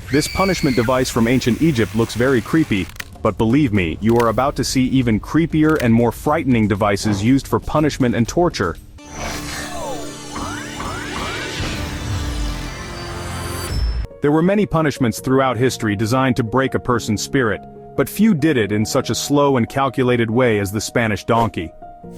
This punishment device from ancient Egypt looks very creepy, but believe me, you are about to see even creepier and more frightening devices used for punishment and torture. There were many punishments throughout history designed to break a person's spirit, but few did it in such a slow and calculated way as the Spanish donkey.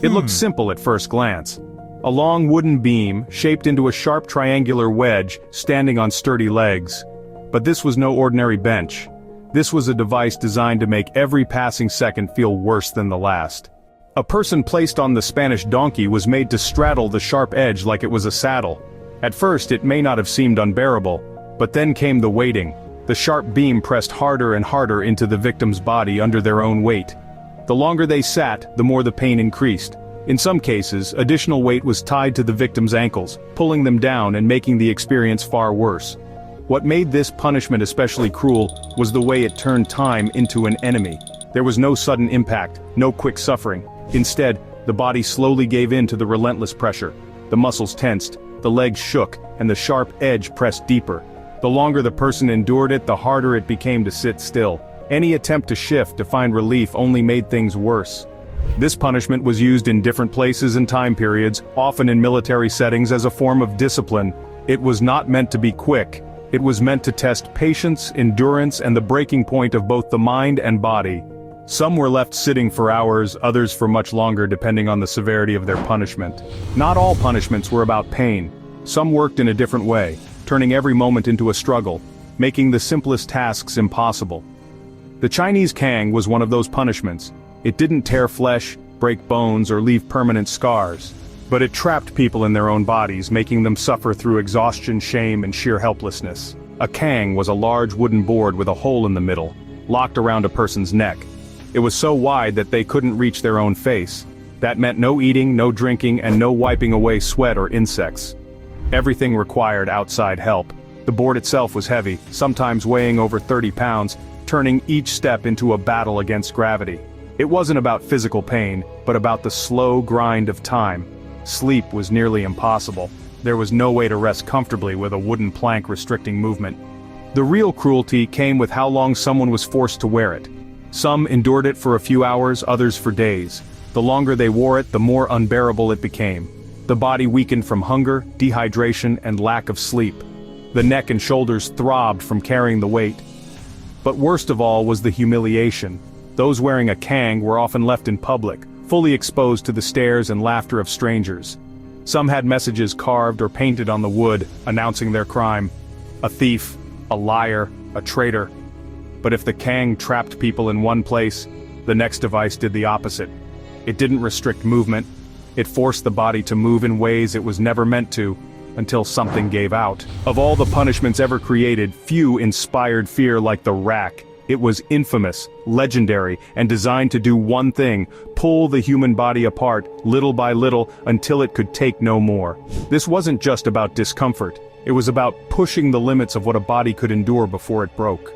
It looked simple at first glance. A long wooden beam, shaped into a sharp triangular wedge, standing on sturdy legs. But this was no ordinary bench. This was a device designed to make every passing second feel worse than the last. A person placed on the Spanish donkey was made to straddle the sharp edge like it was a saddle. At first it may not have seemed unbearable, but then came the waiting. The sharp beam pressed harder and harder into the victim's body under their own weight. The longer they sat, the more the pain increased. In some cases, additional weight was tied to the victim's ankles, pulling them down and making the experience far worse. What made this punishment especially cruel was the way it turned time into an enemy. There was no sudden impact, no quick suffering. Instead, the body slowly gave in to the relentless pressure. The muscles tensed, the legs shook, and the sharp edge pressed deeper. The longer the person endured it, the harder it became to sit still. Any attempt to shift, to find relief, only made things worse. This punishment was used in different places and time periods, often in military settings as a form of discipline. It was not meant to be quick. It was meant to test patience, endurance, and the breaking point of both the mind and body. Some were left sitting for hours, others for much longer depending on the severity of their punishment. Not all punishments were about pain. Some worked in a different way, turning every moment into a struggle, making the simplest tasks impossible. The Chinese Kang was one of those punishments. It didn't tear flesh, break bones, or leave permanent scars. But it trapped people in their own bodies, making them suffer through exhaustion, shame, and sheer helplessness. A Kang was a large wooden board with a hole in the middle, locked around a person's neck. It was so wide that they couldn't reach their own face. That meant no eating, no drinking, and no wiping away sweat or insects. Everything required outside help. The board itself was heavy, sometimes weighing over 30 pounds, turning each step into a battle against gravity. It wasn't about physical pain, but about the slow grind of time. Sleep was nearly impossible. There was no way to rest comfortably with a wooden plank restricting movement. The real cruelty came with how long someone was forced to wear it. Some endured it for a few hours, others for days. The longer they wore it, the more unbearable it became. The body weakened from hunger, dehydration, and lack of sleep. The neck and shoulders throbbed from carrying the weight. But worst of all was the humiliation. Those wearing a Kang were often left in public, fully exposed to the stares and laughter of strangers. Some had messages carved or painted on the wood, announcing their crime. A thief, a liar, a traitor. But if the Kang trapped people in one place, the next device did the opposite. It didn't restrict movement. It forced the body to move in ways it was never meant to, until something gave out. Of all the punishments ever created, few inspired fear like the rack. It was infamous, legendary, and designed to do one thing: pull the human body apart, little by little, until it could take no more. This wasn't just about discomfort. It was about pushing the limits of what a body could endure before it broke.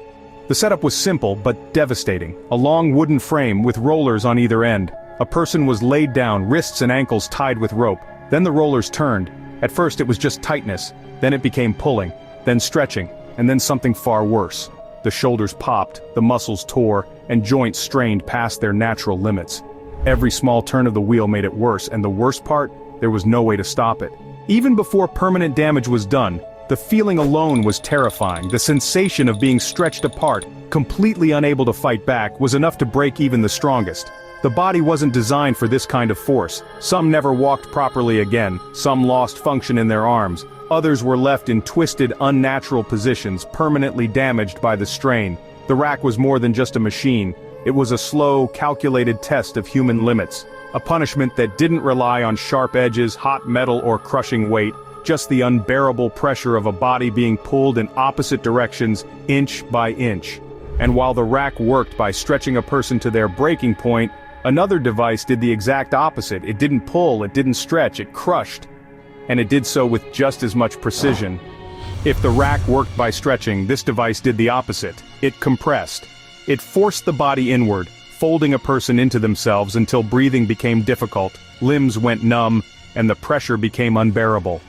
The setup was simple, but devastating. A long wooden frame with rollers on either end. A person was laid down, wrists and ankles tied with rope. Then the rollers turned. At first it was just tightness, then it became pulling, then stretching, and then something far worse. The shoulders popped, the muscles tore, and joints strained past their natural limits. Every small turn of the wheel made it worse, and the worst part, there was no way to stop it. Even before permanent damage was done, the feeling alone was terrifying. The sensation of being stretched apart, completely unable to fight back, was enough to break even the strongest. The body wasn't designed for this kind of force. Some never walked properly again, some lost function in their arms, others were left in twisted, unnatural positions, permanently damaged by the strain. The rack was more than just a machine. It was a slow, calculated test of human limits. A punishment that didn't rely on sharp edges, hot metal, or crushing weight, just the unbearable pressure of a body being pulled in opposite directions, inch by inch. And while the rack worked by stretching a person to their breaking point, another device did the exact opposite. It didn't pull, it didn't stretch, it crushed. And it did so with just as much precision. If the rack worked by stretching, this device did the opposite. It compressed. It forced the body inward, folding a person into themselves until breathing became difficult, limbs went numb, and the pressure became unbearable.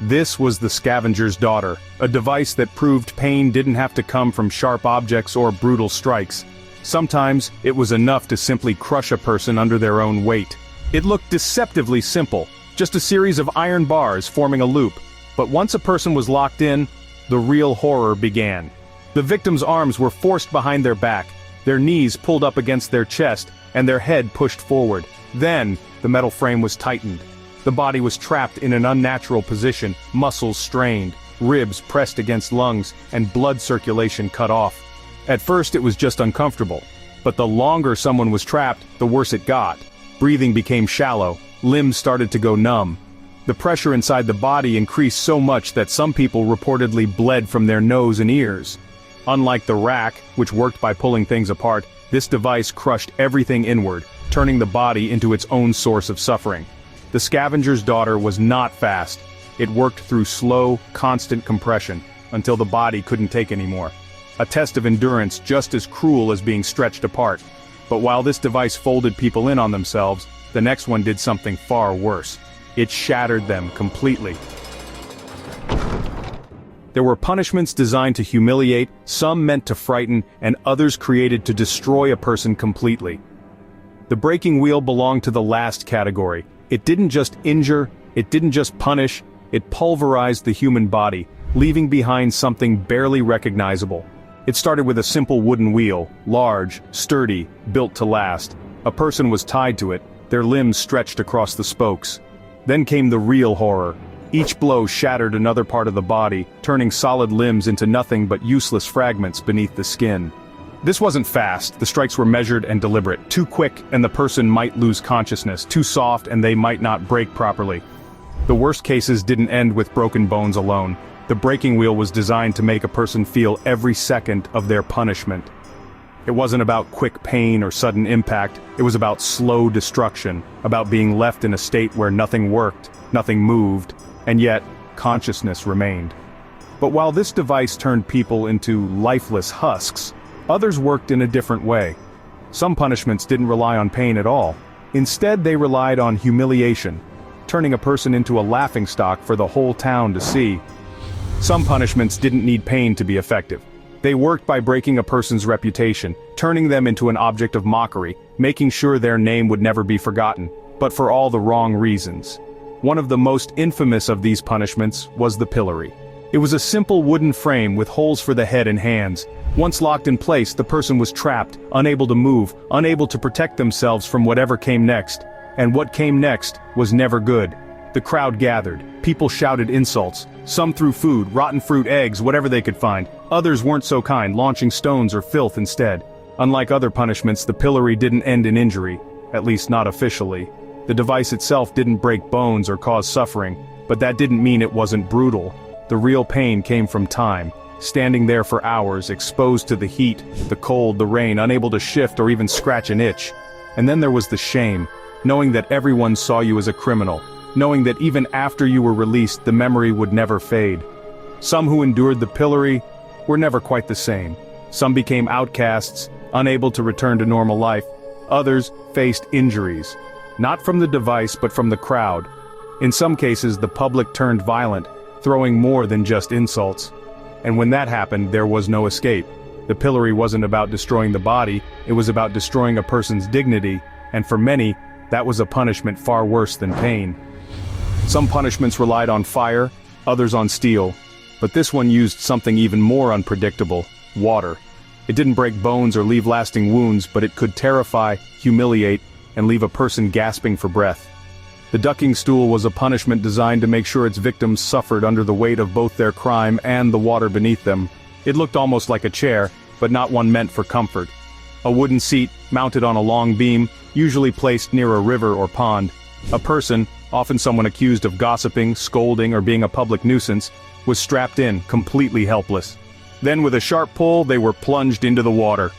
This was the scavenger's daughter, a device that proved pain didn't have to come from sharp objects or brutal strikes. Sometimes, it was enough to simply crush a person under their own weight. It looked deceptively simple, just a series of iron bars forming a loop. But once a person was locked in, the real horror began. The victim's arms were forced behind their back, their knees pulled up against their chest, and their head pushed forward. Then, the metal frame was tightened. The body was trapped in an unnatural position, muscles strained, ribs pressed against lungs, and blood circulation cut off. At first it was just uncomfortable, but the longer someone was trapped, the worse it got. Breathing became shallow, limbs started to go numb. The pressure inside the body increased so much that some people reportedly bled from their nose and ears. Unlike the rack, which worked by pulling things apart, this device crushed everything inward, turning the body into its own source of suffering. The scavenger's daughter was not fast. It worked through slow, constant compression, until the body couldn't take anymore. A test of endurance just as cruel as being stretched apart. But while this device folded people in on themselves, the next one did something far worse. It shattered them completely. There were punishments designed to humiliate, some meant to frighten, and others created to destroy a person completely. The breaking wheel belonged to the last category. It didn't just injure, it didn't just punish, it pulverized the human body, leaving behind something barely recognizable. It started with a simple wooden wheel, large, sturdy, built to last. A person was tied to it, their limbs stretched across the spokes. Then came the real horror. Each blow shattered another part of the body, turning solid limbs into nothing but useless fragments beneath the skin. This wasn't fast, the strikes were measured and deliberate. Too quick and the person might lose consciousness, too soft and they might not break properly. The worst cases didn't end with broken bones alone. The breaking wheel was designed to make a person feel every second of their punishment. It wasn't about quick pain or sudden impact, it was about slow destruction, about being left in a state where nothing worked, nothing moved, and yet, consciousness remained. But while this device turned people into lifeless husks, others worked in a different way. Some punishments didn't rely on pain at all. Instead, they relied on humiliation, turning a person into a laughingstock for the whole town to see. Some punishments didn't need pain to be effective. They worked by breaking a person's reputation, turning them into an object of mockery, making sure their name would never be forgotten, but for all the wrong reasons. One of the most infamous of these punishments was the pillory. It was a simple wooden frame with holes for the head and hands. Once locked in place, the person was trapped, unable to move, unable to protect themselves from whatever came next. And what came next was never good. The crowd gathered. People shouted insults. Some threw food, rotten fruit, eggs, whatever they could find. Others weren't so kind, launching stones or filth instead. Unlike other punishments, the pillory didn't end in injury, at least not officially. The device itself didn't break bones or cause suffering, but that didn't mean it wasn't brutal. The real pain came from time, standing there for hours, exposed to the heat, the cold, the rain, unable to shift or even scratch an itch. And then there was the shame, knowing that everyone saw you as a criminal, knowing that even after you were released, the memory would never fade. Some who endured the pillory were never quite the same. Some became outcasts, unable to return to normal life. Others faced injuries, not from the device but from the crowd. In some cases, the public turned violent, throwing more than just insults. And when that happened, there was no escape. The pillory wasn't about destroying the body, it was about destroying a person's dignity, and for many, that was a punishment far worse than pain. Some punishments relied on fire, others on steel, but this one used something even more unpredictable: water. It didn't break bones or leave lasting wounds, but it could terrify, humiliate, and leave a person gasping for breath. The ducking stool was a punishment designed to make sure its victims suffered under the weight of both their crime and the water beneath them. It looked almost like a chair, but not one meant for comfort. A wooden seat, mounted on a long beam, usually placed near a river or pond. A person, often someone accused of gossiping, scolding, or being a public nuisance, was strapped in, completely helpless. Then with a sharp pull, they were plunged into the water.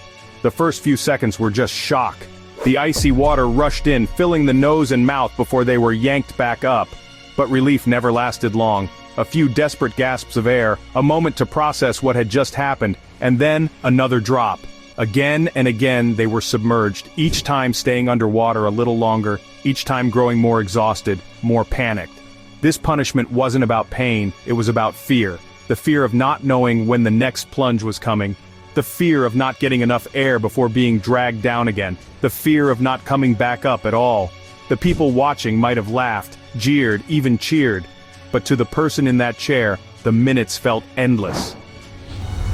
The first few seconds were just shock. The icy water rushed in, filling the nose and mouth before they were yanked back up. But relief never lasted long. A few desperate gasps of air, a moment to process what had just happened, and then another drop. Again and again they were submerged, each time staying underwater a little longer, each time growing more exhausted, more panicked. This punishment wasn't about pain, it was about fear. The fear of not knowing when the next plunge was coming. The fear of not getting enough air before being dragged down again. The fear of not coming back up at all. The people watching might have laughed, jeered, even cheered. But to the person in that chair, the minutes felt endless.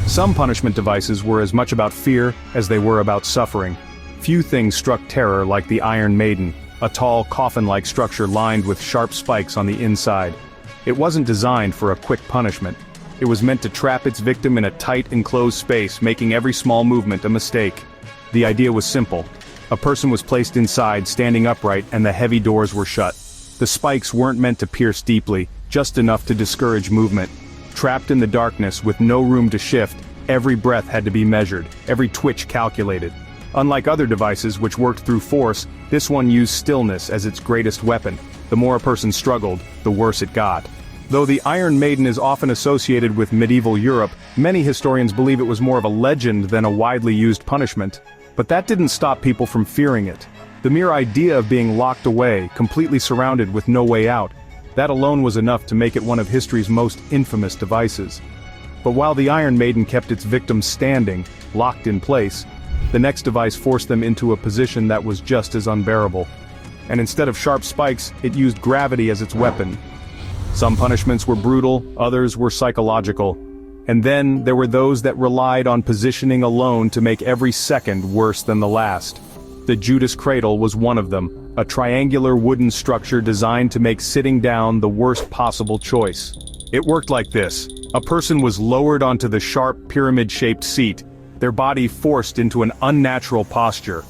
Some punishment devices were as much about fear as they were about suffering. Few things struck terror like the Iron Maiden, a tall coffin-like structure lined with sharp spikes on the inside. It wasn't designed for a quick punishment. It was meant to trap its victim in a tight, enclosed space, making every small movement a mistake. The idea was simple. A person was placed inside, standing upright, and the heavy doors were shut. The spikes weren't meant to pierce deeply, just enough to discourage movement. Trapped in the darkness with no room to shift, every breath had to be measured, every twitch calculated. Unlike other devices which worked through force, this one used stillness as its greatest weapon. The more a person struggled, the worse it got. Though the Iron Maiden is often associated with medieval Europe, many historians believe it was more of a legend than a widely used punishment. But that didn't stop people from fearing it. The mere idea of being locked away, completely surrounded with no way out, that alone was enough to make it one of history's most infamous devices. But while the Iron Maiden kept its victims standing, locked in place, the next device forced them into a position that was just as unbearable. And instead of sharp spikes, it used gravity as its weapon. Some punishments were brutal, others were psychological. And then there were those that relied on positioning alone to make every second worse than the last. The Judas cradle was one of them, a triangular wooden structure designed to make sitting down the worst possible choice. It worked like this. A person was lowered onto the sharp, pyramid-shaped seat, their body forced into an unnatural posture.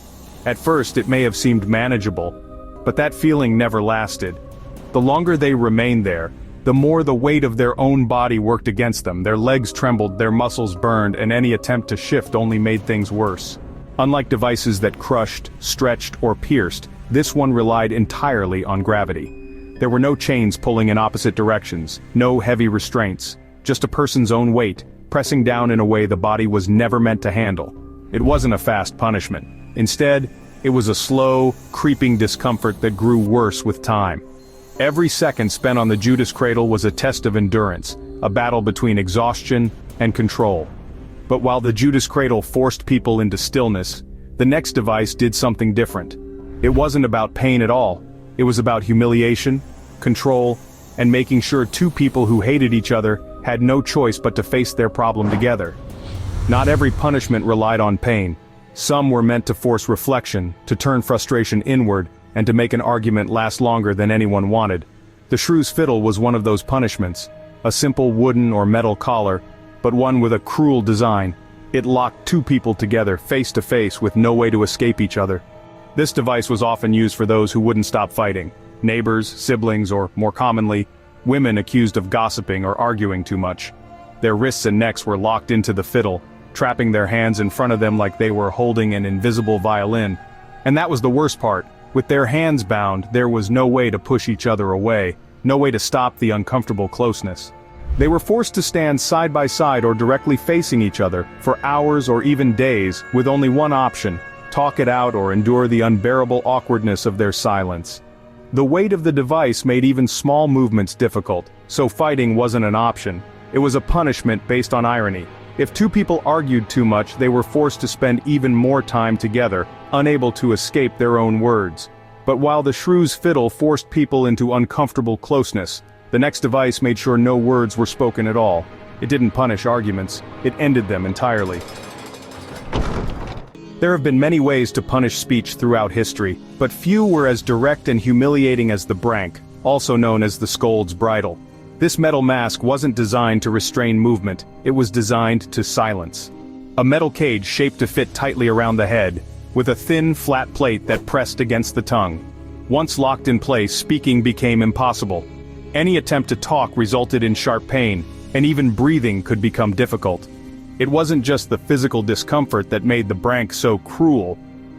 At first it may have seemed manageable, but that feeling never lasted. The longer they remained there, the more the weight of their own body worked against them. Their legs trembled, their muscles burned, and any attempt to shift only made things worse. Unlike devices that crushed, stretched, or pierced, this one relied entirely on gravity. There were no chains pulling in opposite directions, no heavy restraints, just a person's own weight, pressing down in a way the body was never meant to handle. It wasn't a fast punishment. Instead, it was a slow, creeping discomfort that grew worse with time. Every second spent on the Judas cradle was a test of endurance, a battle between exhaustion and control. But while the Judas cradle forced people into stillness, the next device did something different. It wasn't about pain at all. It was about humiliation, control, and making sure two people who hated each other had no choice but to face their problem together. Not every punishment relied on pain. Some were meant to force reflection, to turn frustration inward, and to make an argument last longer than anyone wanted. The shrew's fiddle was one of those punishments, a simple wooden or metal collar, but one with a cruel design. It locked two people together, face to face, with no way to escape each other. This device was often used for those who wouldn't stop fighting. Neighbors, siblings, or more commonly, women accused of gossiping or arguing too much. Their wrists and necks were locked into the fiddle, trapping their hands in front of them like they were holding an invisible violin. And that was the worst part. With their hands bound, there was no way to push each other away, no way to stop the uncomfortable closeness. They were forced to stand side by side or directly facing each other for hours or even days, with only one option: talk it out or endure the unbearable awkwardness of their silence. The weight of the device made even small movements difficult, so fighting wasn't an option. It was a punishment based on irony. If two people argued too much, they were forced to spend even more time together, unable to escape their own words. But while the shrew's fiddle forced people into uncomfortable closeness, the next device made sure no words were spoken at all. It didn't punish arguments, it ended them entirely. There have been many ways to punish speech throughout history, but few were as direct and humiliating as the brank, also known as the scold's bridle. This metal mask wasn't designed to restrain movement, it was designed to silence. A metal cage shaped to fit tightly around the head, with a thin, flat plate that pressed against the tongue. Once locked in place, speaking became impossible. Any attempt to talk resulted in sharp pain, and even breathing could become difficult. It wasn't just the physical discomfort that made the brank so cruel,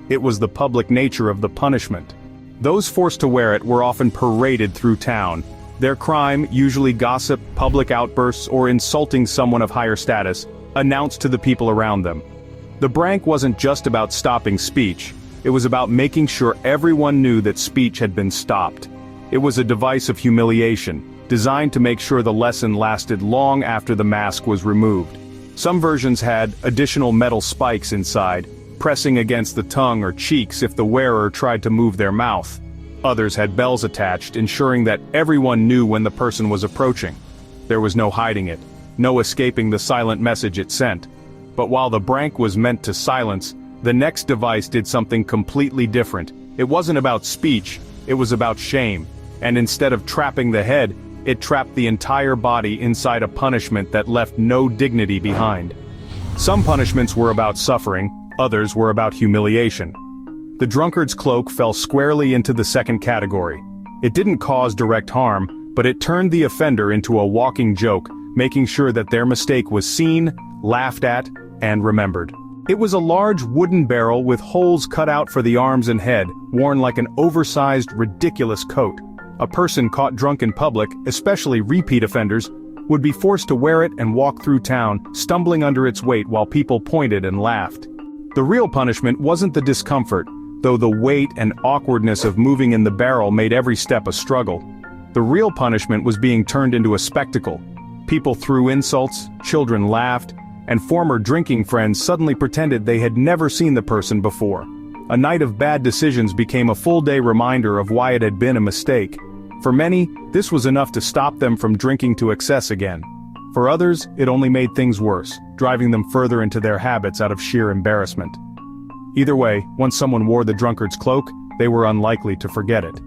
it was the public nature of the punishment. Those forced to wear it were often paraded through town. Their crime, usually gossip, public outbursts, or insulting someone of higher status, announced to the people around them. The brank wasn't just about stopping speech, it was about making sure everyone knew that speech had been stopped. It was a device of humiliation, designed to make sure the lesson lasted long after the mask was removed. Some versions had additional metal spikes inside, pressing against the tongue or cheeks if the wearer tried to move their mouth. Others had bells attached, ensuring that everyone knew when the person was approaching. There was no hiding it, no escaping the silent message it sent. But while the brank was meant to silence, the next device did something completely different. It wasn't about speech, it was about shame. And instead of trapping the head, it trapped the entire body inside a punishment that left no dignity behind. Some punishments were about suffering, others were about humiliation. The drunkard's cloak fell squarely into the second category. It didn't cause direct harm, but it turned the offender into a walking joke, making sure that their mistake was seen, laughed at, and remembered. It was a large wooden barrel with holes cut out for the arms and head, worn like an oversized, ridiculous coat. A person caught drunk in public, especially repeat offenders, would be forced to wear it and walk through town, stumbling under its weight while people pointed and laughed. The real punishment wasn't the discomfort, though the weight and awkwardness of moving in the barrel made every step a struggle. The real punishment was being turned into a spectacle. People threw insults, children laughed, and former drinking friends suddenly pretended they had never seen the person before. A night of bad decisions became a full-day reminder of why it had been a mistake. For many, this was enough to stop them from drinking to excess again. For others, it only made things worse, driving them further into their habits out of sheer embarrassment. Either way, once someone wore the drunkard's cloak, they were unlikely to forget it.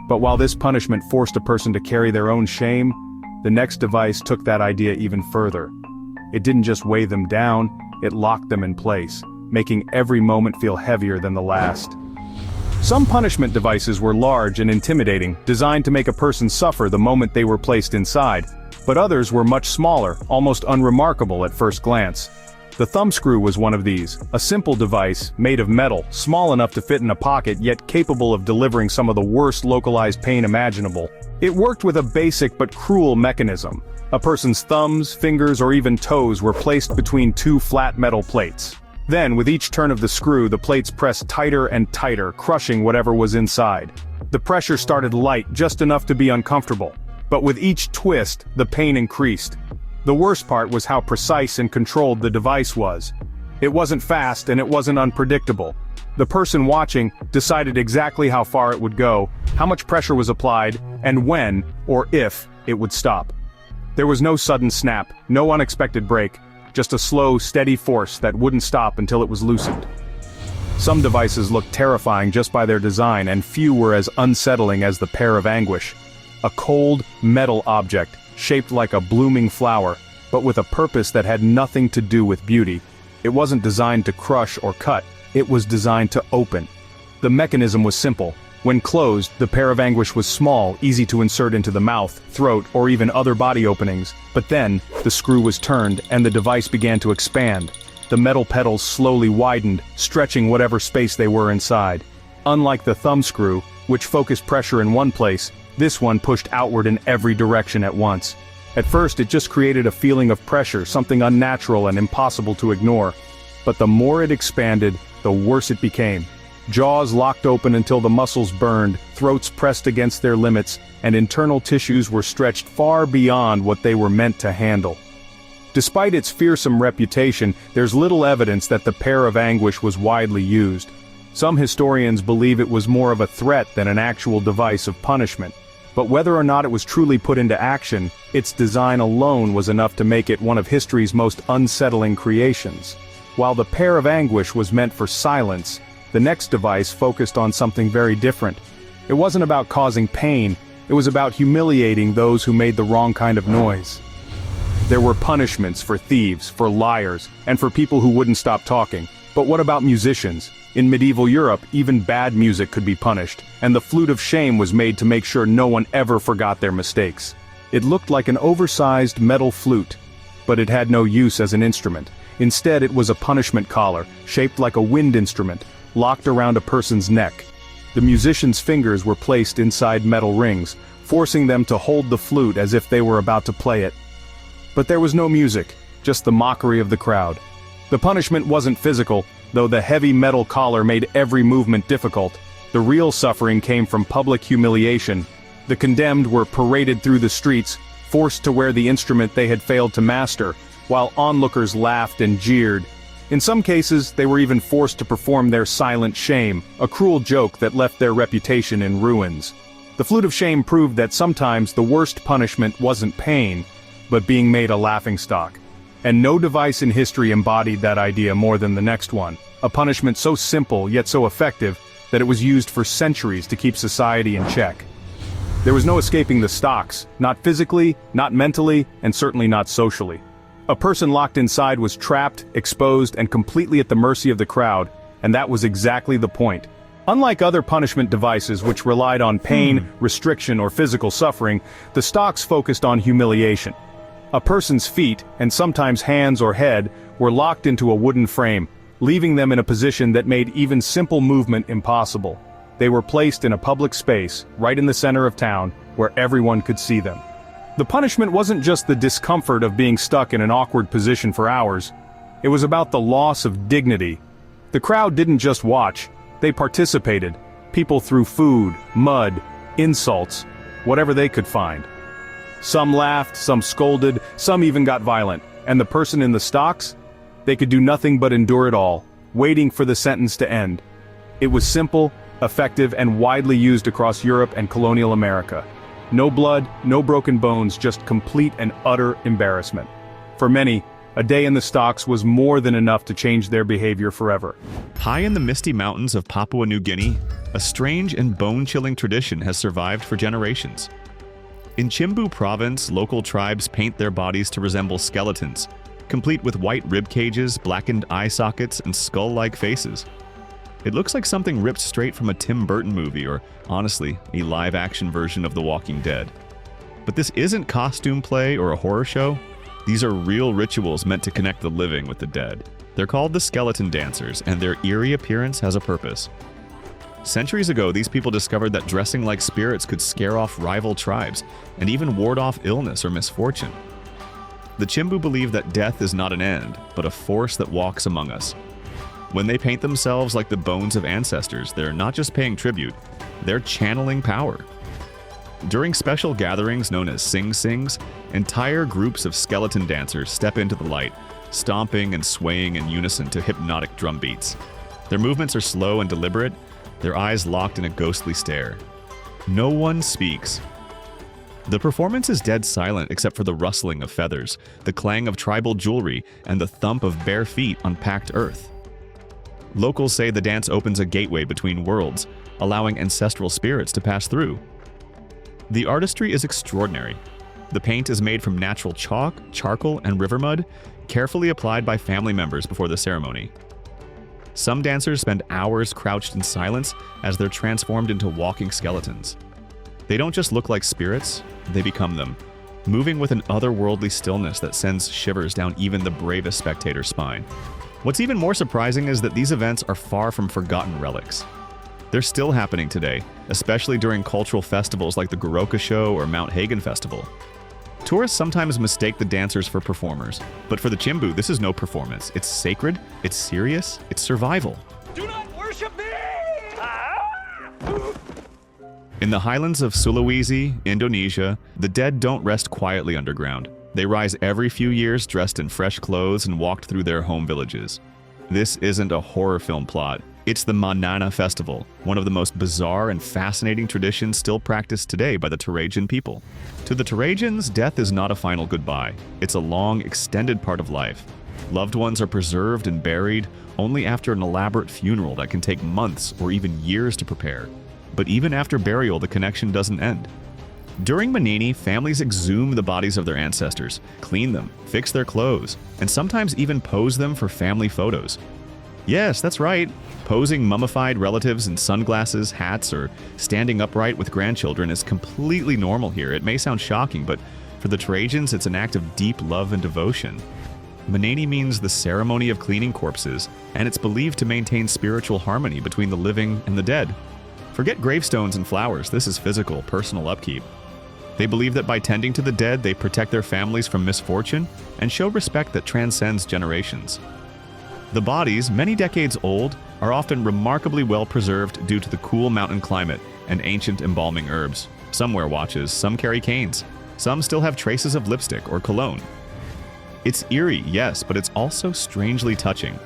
But while this punishment forced a person to carry their own shame, the next device took that idea even further. It didn't just weigh them down, it locked them in place, making every moment feel heavier than the last. Some punishment devices were large and intimidating, designed to make a person suffer the moment they were placed inside, but others were much smaller, almost unremarkable at first glance. The thumbscrew was one of these, a simple device, made of metal, small enough to fit in a pocket yet capable of delivering some of the worst localized pain imaginable. It worked with a basic but cruel mechanism. A person's thumbs, fingers, or even toes were placed between two flat metal plates. Then, with each turn of the screw, the plates pressed tighter and tighter, crushing whatever was inside. The pressure started light, just enough to be uncomfortable. But with each twist, the pain increased. The worst part was how precise and controlled the device was. It wasn't fast and it wasn't unpredictable. The person watching decided exactly how far it would go, how much pressure was applied, and when, or if, it would stop. There was no sudden snap, no unexpected break, just a slow, steady force that wouldn't stop until it was loosened. Some devices looked terrifying just by their design, and few were as unsettling as the pair of anguish. A cold, metal object, shaped like a blooming flower, but with a purpose that had nothing to do with beauty. It wasn't designed to crush or cut, it was designed to open. The mechanism was simple. When closed, the pair of anguish was small, easy to insert into the mouth, throat, or even other body openings. But then, the screw was turned, and the device began to expand. The metal petals slowly widened, stretching whatever space they were inside. Unlike the thumb screw, which focused pressure in one place, this one pushed outward in every direction at once. At first, it just created a feeling of pressure, something unnatural and impossible to ignore. But the more it expanded, the worse it became. Jaws locked open until the muscles burned, throats pressed against their limits, and internal tissues were stretched far beyond what they were meant to handle. Despite its fearsome reputation, there's little evidence that the pair of anguish was widely used. Some historians believe it was more of a threat than an actual device of punishment. But whether or not it was truly put into action, its design alone was enough to make it one of history's most unsettling creations. While the pair of anguish was meant for silence, the next device focused on something very different. It wasn't about causing pain, it was about humiliating those who made the wrong kind of noise. There were punishments for thieves, for liars, and for people who wouldn't stop talking. But what about musicians? In medieval Europe, even bad music could be punished, and the flute of shame was made to make sure no one ever forgot their mistakes. It looked like an oversized metal flute, but it had no use as an instrument. Instead, it was a punishment collar, shaped like a wind instrument, locked around a person's neck. The musician's fingers were placed inside metal rings, forcing them to hold the flute as if they were about to play it. But there was no music, just the mockery of the crowd. The punishment wasn't physical, though the heavy metal collar made every movement difficult. The real suffering came from public humiliation. The condemned were paraded through the streets, forced to wear the instrument they had failed to master, while onlookers laughed and jeered. In some cases, they were even forced to perform their silent shame, a cruel joke that left their reputation in ruins. The flute of shame proved that sometimes the worst punishment wasn't pain, but being made a laughingstock. And no device in history embodied that idea more than the next one, a punishment so simple yet so effective that it was used for centuries to keep society in check. There was no escaping the stocks, not physically, not mentally, and certainly not socially. A person locked inside was trapped, exposed, and completely at the mercy of the crowd, and that was exactly the point. Unlike other punishment devices which relied on pain, restriction, or physical suffering, the stocks focused on humiliation. A person's feet, and sometimes hands or head, were locked into a wooden frame, leaving them in a position that made even simple movement impossible. They were placed in a public space, right in the center of town, where everyone could see them. The punishment wasn't just the discomfort of being stuck in an awkward position for hours. It was about the loss of dignity. The crowd didn't just watch, they participated. People threw food, mud, insults, whatever they could find. Some laughed, some scolded, some even got violent, and the person in the stocks? They could do nothing but endure it all, waiting for the sentence to end. It was simple, effective, and widely used across Europe and colonial America. No blood, no broken bones, just complete and utter embarrassment. For many, a day in the stocks was more than enough to change their behavior forever. High in the misty mountains of Papua New Guinea, a strange and bone-chilling tradition has survived for generations. In Chimbu province, local tribes paint their bodies to resemble skeletons, complete with white rib cages, blackened eye sockets, and skull-like faces. It looks like something ripped straight from a Tim Burton movie or, honestly, a live-action version of The Walking Dead. But this isn't costume play or a horror show. These are real rituals meant to connect the living with the dead. They're called the skeleton dancers, and their eerie appearance has a purpose. Centuries ago, these people discovered that dressing like spirits could scare off rival tribes and even ward off illness or misfortune. The Chimbu believe that death is not an end, but a force that walks among us. When they paint themselves like the bones of ancestors, they're not just paying tribute, they're channeling power. During special gatherings known as Sing Sings, entire groups of skeleton dancers step into the light, stomping and swaying in unison to hypnotic drum beats. Their movements are slow and deliberate, their eyes locked in a ghostly stare. No one speaks. The performance is dead silent except for the rustling of feathers, the clang of tribal jewelry, and the thump of bare feet on packed earth. Locals say the dance opens a gateway between worlds, allowing ancestral spirits to pass through. The artistry is extraordinary. The paint is made from natural chalk, charcoal, and river mud, carefully applied by family members before the ceremony. Some dancers spend hours crouched in silence as they're transformed into walking skeletons. They don't just look like spirits, they become them, moving with an otherworldly stillness that sends shivers down even the bravest spectator's spine. What's even more surprising is that these events are far from forgotten relics. They're still happening today, especially during cultural festivals like the Goroka Show or Mount Hagen Festival. Tourists sometimes mistake the dancers for performers, but for the Chimbu, this is no performance. It's sacred, it's serious, it's survival. Do not worship me! In the highlands of Sulawesi, Indonesia, the dead don't rest quietly underground. They rise every few years dressed in fresh clothes and walked through their home villages. This isn't a horror film plot. It's the Manana Festival, one of the most bizarre and fascinating traditions still practiced today by the Torajan people. To the Torajans, death is not a final goodbye. It's a long, extended part of life. Loved ones are preserved and buried only after an elaborate funeral that can take months or even years to prepare. But even after burial, the connection doesn't end. During Manini, families exhume the bodies of their ancestors, clean them, fix their clothes, and sometimes even pose them for family photos. Yes, that's right. Posing mummified relatives in sunglasses, hats, or standing upright with grandchildren is completely normal here. It may sound shocking, but for the Torajans, it's an act of deep love and devotion. Manini means the ceremony of cleaning corpses, and it's believed to maintain spiritual harmony between the living and the dead. Forget gravestones and flowers, this is physical, personal upkeep. They believe that by tending to the dead, they protect their families from misfortune and show respect that transcends generations. The bodies, many decades old, are often remarkably well preserved due to the cool mountain climate and ancient embalming herbs. Some wear watches, some carry canes, some still have traces of lipstick or cologne. It's eerie, yes, but it's also strangely touching.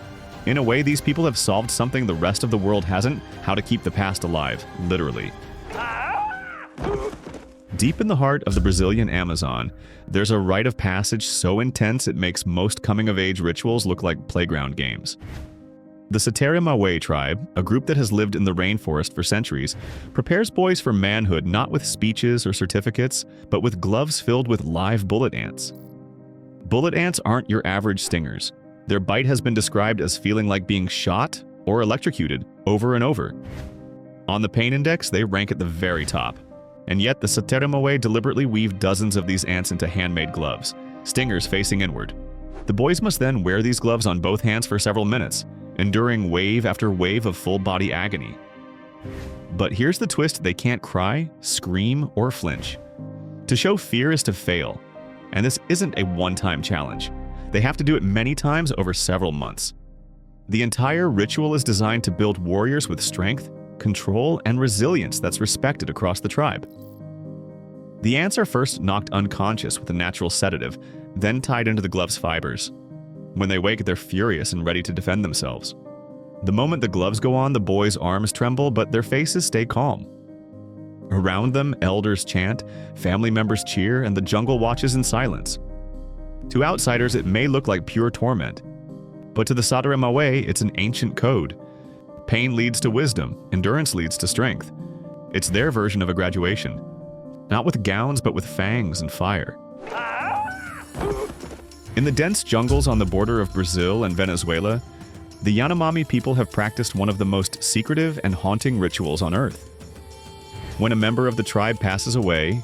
In a way, these people have solved something the rest of the world hasn't: how to keep the past alive, literally. Deep in the heart of the Brazilian Amazon, there's a rite of passage so intense it makes most coming-of-age rituals look like playground games. The Sateremawe tribe, a group that has lived in the rainforest for centuries, prepares boys for manhood not with speeches or certificates, but with gloves filled with live bullet ants. Bullet ants aren't your average stingers. Their bite has been described as feeling like being shot or electrocuted over and over. On the pain index, they rank at the very top. And yet the Sateremawe deliberately weave dozens of these ants into handmade gloves, stingers facing inward. The boys must then wear these gloves on both hands for several minutes, enduring wave after wave of full-body agony. But here's the twist: they can't cry, scream, or flinch. To show fear is to fail, and this isn't a one-time challenge. They have to do it many times over several months. The entire ritual is designed to build warriors with strength, control, and resilience that's respected across the tribe. The ants are first knocked unconscious with a natural sedative, then tied into the glove's fibers. When they wake, they're furious and ready to defend themselves. The moment the gloves go on, the boys' arms tremble, but their faces stay calm. Around them, elders chant, family members cheer, and the jungle watches in silence. To outsiders, it may look like pure torment, but to the Sateremawe, it's an ancient code. Pain leads to wisdom, endurance leads to strength. It's their version of a graduation. Not with gowns, but with fangs and fire. In the dense jungles on the border of Brazil and Venezuela, the Yanomami people have practiced one of the most secretive and haunting rituals on Earth. When a member of the tribe passes away,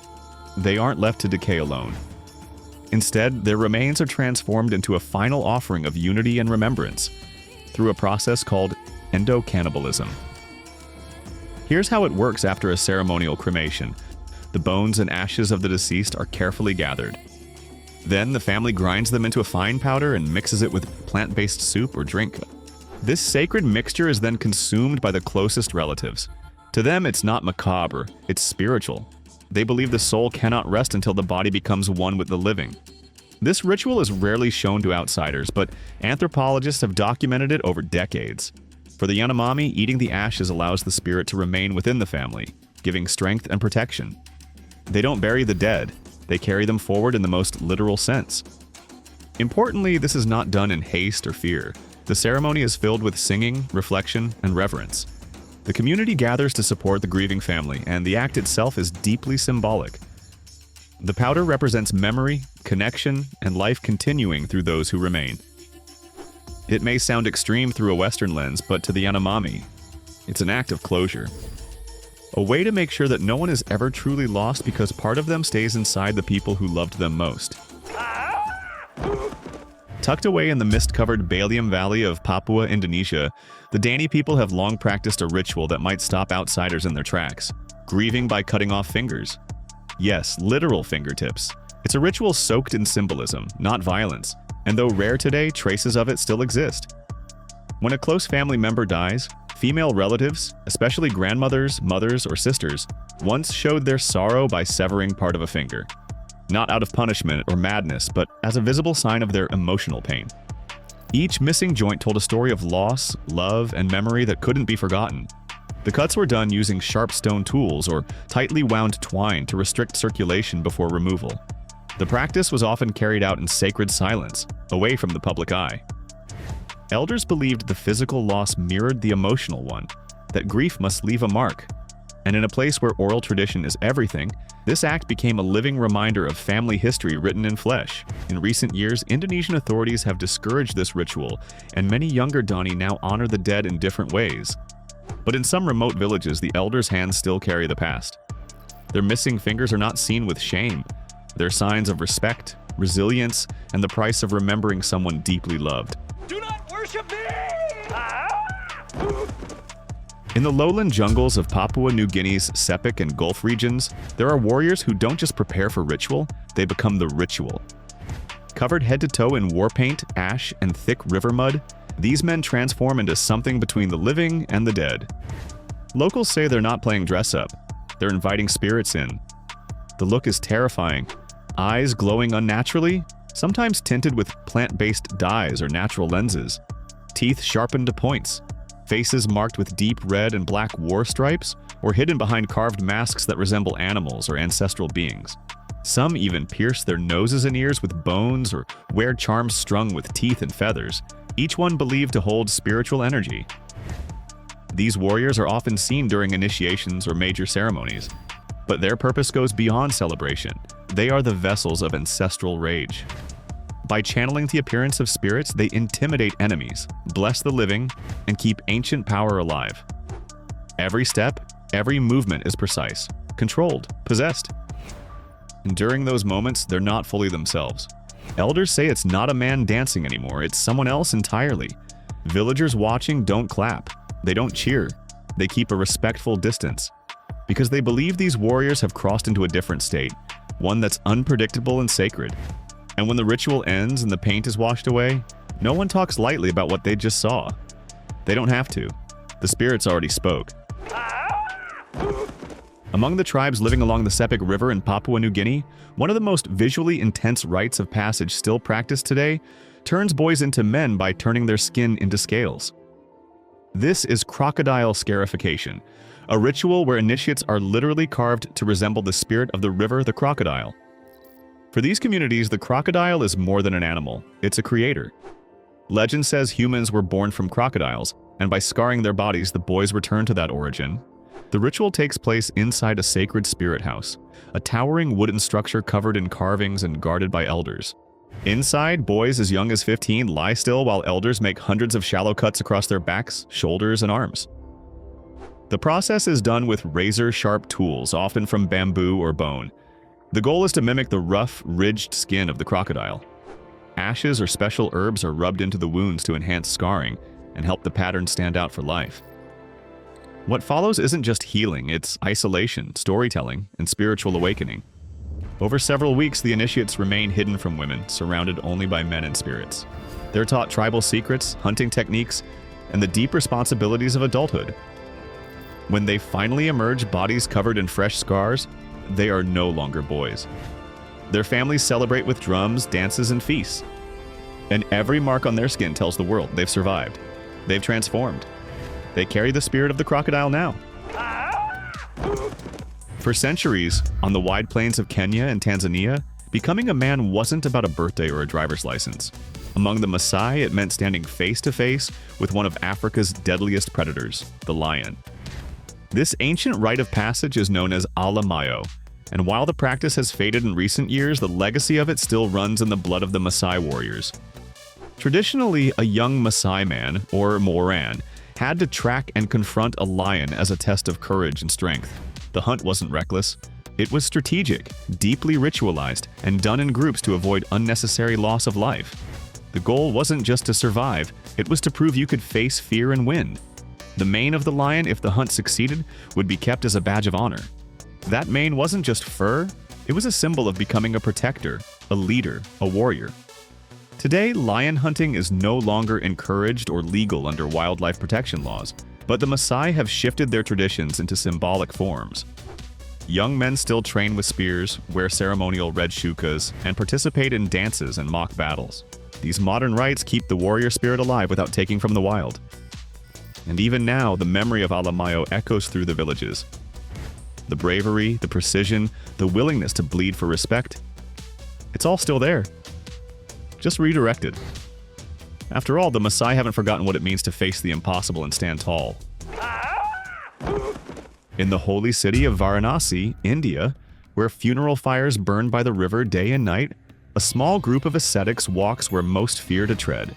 they aren't left to decay alone. Instead, their remains are transformed into a final offering of unity and remembrance through a process called endocannibalism. Here's how it works after a ceremonial cremation. The bones and ashes of the deceased are carefully gathered. Then the family grinds them into a fine powder and mixes it with plant-based soup or drink. This sacred mixture is then consumed by the closest relatives. To them, it's not macabre, it's spiritual. They believe the soul cannot rest until the body becomes one with the living. This ritual is rarely shown to outsiders, but anthropologists have documented it over decades. For the Yanomami, eating the ashes allows the spirit to remain within the family, giving strength and protection. They don't bury the dead, they carry them forward in the most literal sense. Importantly, this is not done in haste or fear. The ceremony is filled with singing, reflection, and reverence. The community gathers to support the grieving family, and the act itself is deeply symbolic. The powder represents memory, connection, and life continuing through those who remain. It may sound extreme through a Western lens, but to the Yanomami, it's an act of closure. A way to make sure that no one is ever truly lost because part of them stays inside the people who loved them most. Tucked away in the mist-covered Balium Valley of Papua, Indonesia, the Dani people have long practiced a ritual that might stop outsiders in their tracks: grieving by cutting off fingers. Yes, literal fingertips. It's a ritual soaked in symbolism, not violence, and though rare today, traces of it still exist. When a close family member dies, female relatives, especially grandmothers, mothers, or sisters, once showed their sorrow by severing part of a finger. Not out of punishment or madness, but as a visible sign of their emotional pain. Each missing joint told a story of loss, love, and memory that couldn't be forgotten. The cuts were done using sharp stone tools or tightly wound twine to restrict circulation before removal. The practice was often carried out in sacred silence, away from the public eye. Elders believed the physical loss mirrored the emotional one, that grief must leave a mark. And in a place where oral tradition is everything, this act became a living reminder of family history written in flesh. In recent years, Indonesian authorities have discouraged this ritual, and many younger Dani now honor the dead in different ways. But in some remote villages, the elders' hands still carry the past. Their missing fingers are not seen with shame. They're signs of respect, resilience, and the price of remembering someone deeply loved. Do not worship me! In the lowland jungles of Papua New Guinea's Sepik and Gulf regions, there are warriors who don't just prepare for ritual, they become the ritual. Covered head to toe in war paint, ash, and thick river mud, These men transform into something between the living and the dead. Locals say they're not playing dress-up. They're inviting spirits in. The look is terrifying. Eyes glowing unnaturally, sometimes tinted with plant-based dyes or natural lenses. Teeth sharpened to points. Faces marked with deep red and black war stripes, or hidden behind carved masks that resemble animals or ancestral beings. Some even pierce their noses and ears with bones or wear charms strung with teeth and feathers, each one believed to hold spiritual energy. These warriors are often seen during initiations or major ceremonies, but their purpose goes beyond celebration. They are the vessels of ancestral rage. By channeling the appearance of spirits, they intimidate enemies, bless the living, and keep ancient power alive. Every step, every movement is precise, controlled, possessed. And during those moments, they're not fully themselves. Elders say it's not a man dancing anymore, it's someone else entirely. Villagers watching don't clap, they don't cheer, they keep a respectful distance. Because they believe these warriors have crossed into a different state, one that's unpredictable and sacred. And when the ritual ends and the paint is washed away, no one talks lightly about what they just saw. They don't have to. The spirits already spoke. Among the tribes living along the Sepik River in Papua New Guinea, one of the most visually intense rites of passage still practiced today turns boys into men by turning their skin into scales. This is crocodile scarification, a ritual where initiates are literally carved to resemble the spirit of the river, the crocodile. For these communities, the crocodile is more than an animal, it's a creator. Legend says humans were born from crocodiles, and by scarring their bodies, the boys return to that origin. The ritual takes place inside a sacred spirit house, a towering wooden structure covered in carvings and guarded by elders. Inside, boys as young as 15 lie still while elders make hundreds of shallow cuts across their backs, shoulders, and arms. The process is done with razor-sharp tools, often from bamboo or bone. The goal is to mimic the rough, ridged skin of the crocodile. Ashes or special herbs are rubbed into the wounds to enhance scarring and help the pattern stand out for life. What follows isn't just healing, it's isolation, storytelling, and spiritual awakening. Over several weeks, the initiates remain hidden from women, surrounded only by men and spirits. They're taught tribal secrets, hunting techniques, and the deep responsibilities of adulthood. When they finally emerge, bodies covered in fresh scars, they are no longer boys. Their families celebrate with drums, dances, and feasts. And every mark on their skin tells the world they've survived. They've transformed. They carry the spirit of the crocodile now. For centuries, on the wide plains of Kenya and Tanzania, becoming a man wasn't about a birthday or a driver's license. Among the Maasai, it meant standing face to face with one of Africa's deadliest predators, the lion. This ancient rite of passage is known as Alamayo, and while the practice has faded in recent years, the legacy of it still runs in the blood of the Maasai warriors. Traditionally, a young Maasai man, or Moran, had to track and confront a lion as a test of courage and strength. The hunt wasn't reckless. It was strategic, deeply ritualized, and done in groups to avoid unnecessary loss of life. The goal wasn't just to survive, it was to prove you could face fear and win. The mane of the lion, if the hunt succeeded, would be kept as a badge of honor. That mane wasn't just fur, it was a symbol of becoming a protector, a leader, a warrior. Today, lion hunting is no longer encouraged or legal under wildlife protection laws, but the Maasai have shifted their traditions into symbolic forms. Young men still train with spears, wear ceremonial red shukas, and participate in dances and mock battles. These modern rites keep the warrior spirit alive without taking from the wild. And even now, the memory of Alamayo echoes through the villages. The bravery, the precision, the willingness to bleed for respect, it's all still there. Just redirected. After all, the Maasai haven't forgotten what it means to face the impossible and stand tall. In the holy city of Varanasi, India, where funeral fires burn by the river day and night, a small group of ascetics walks where most fear to tread.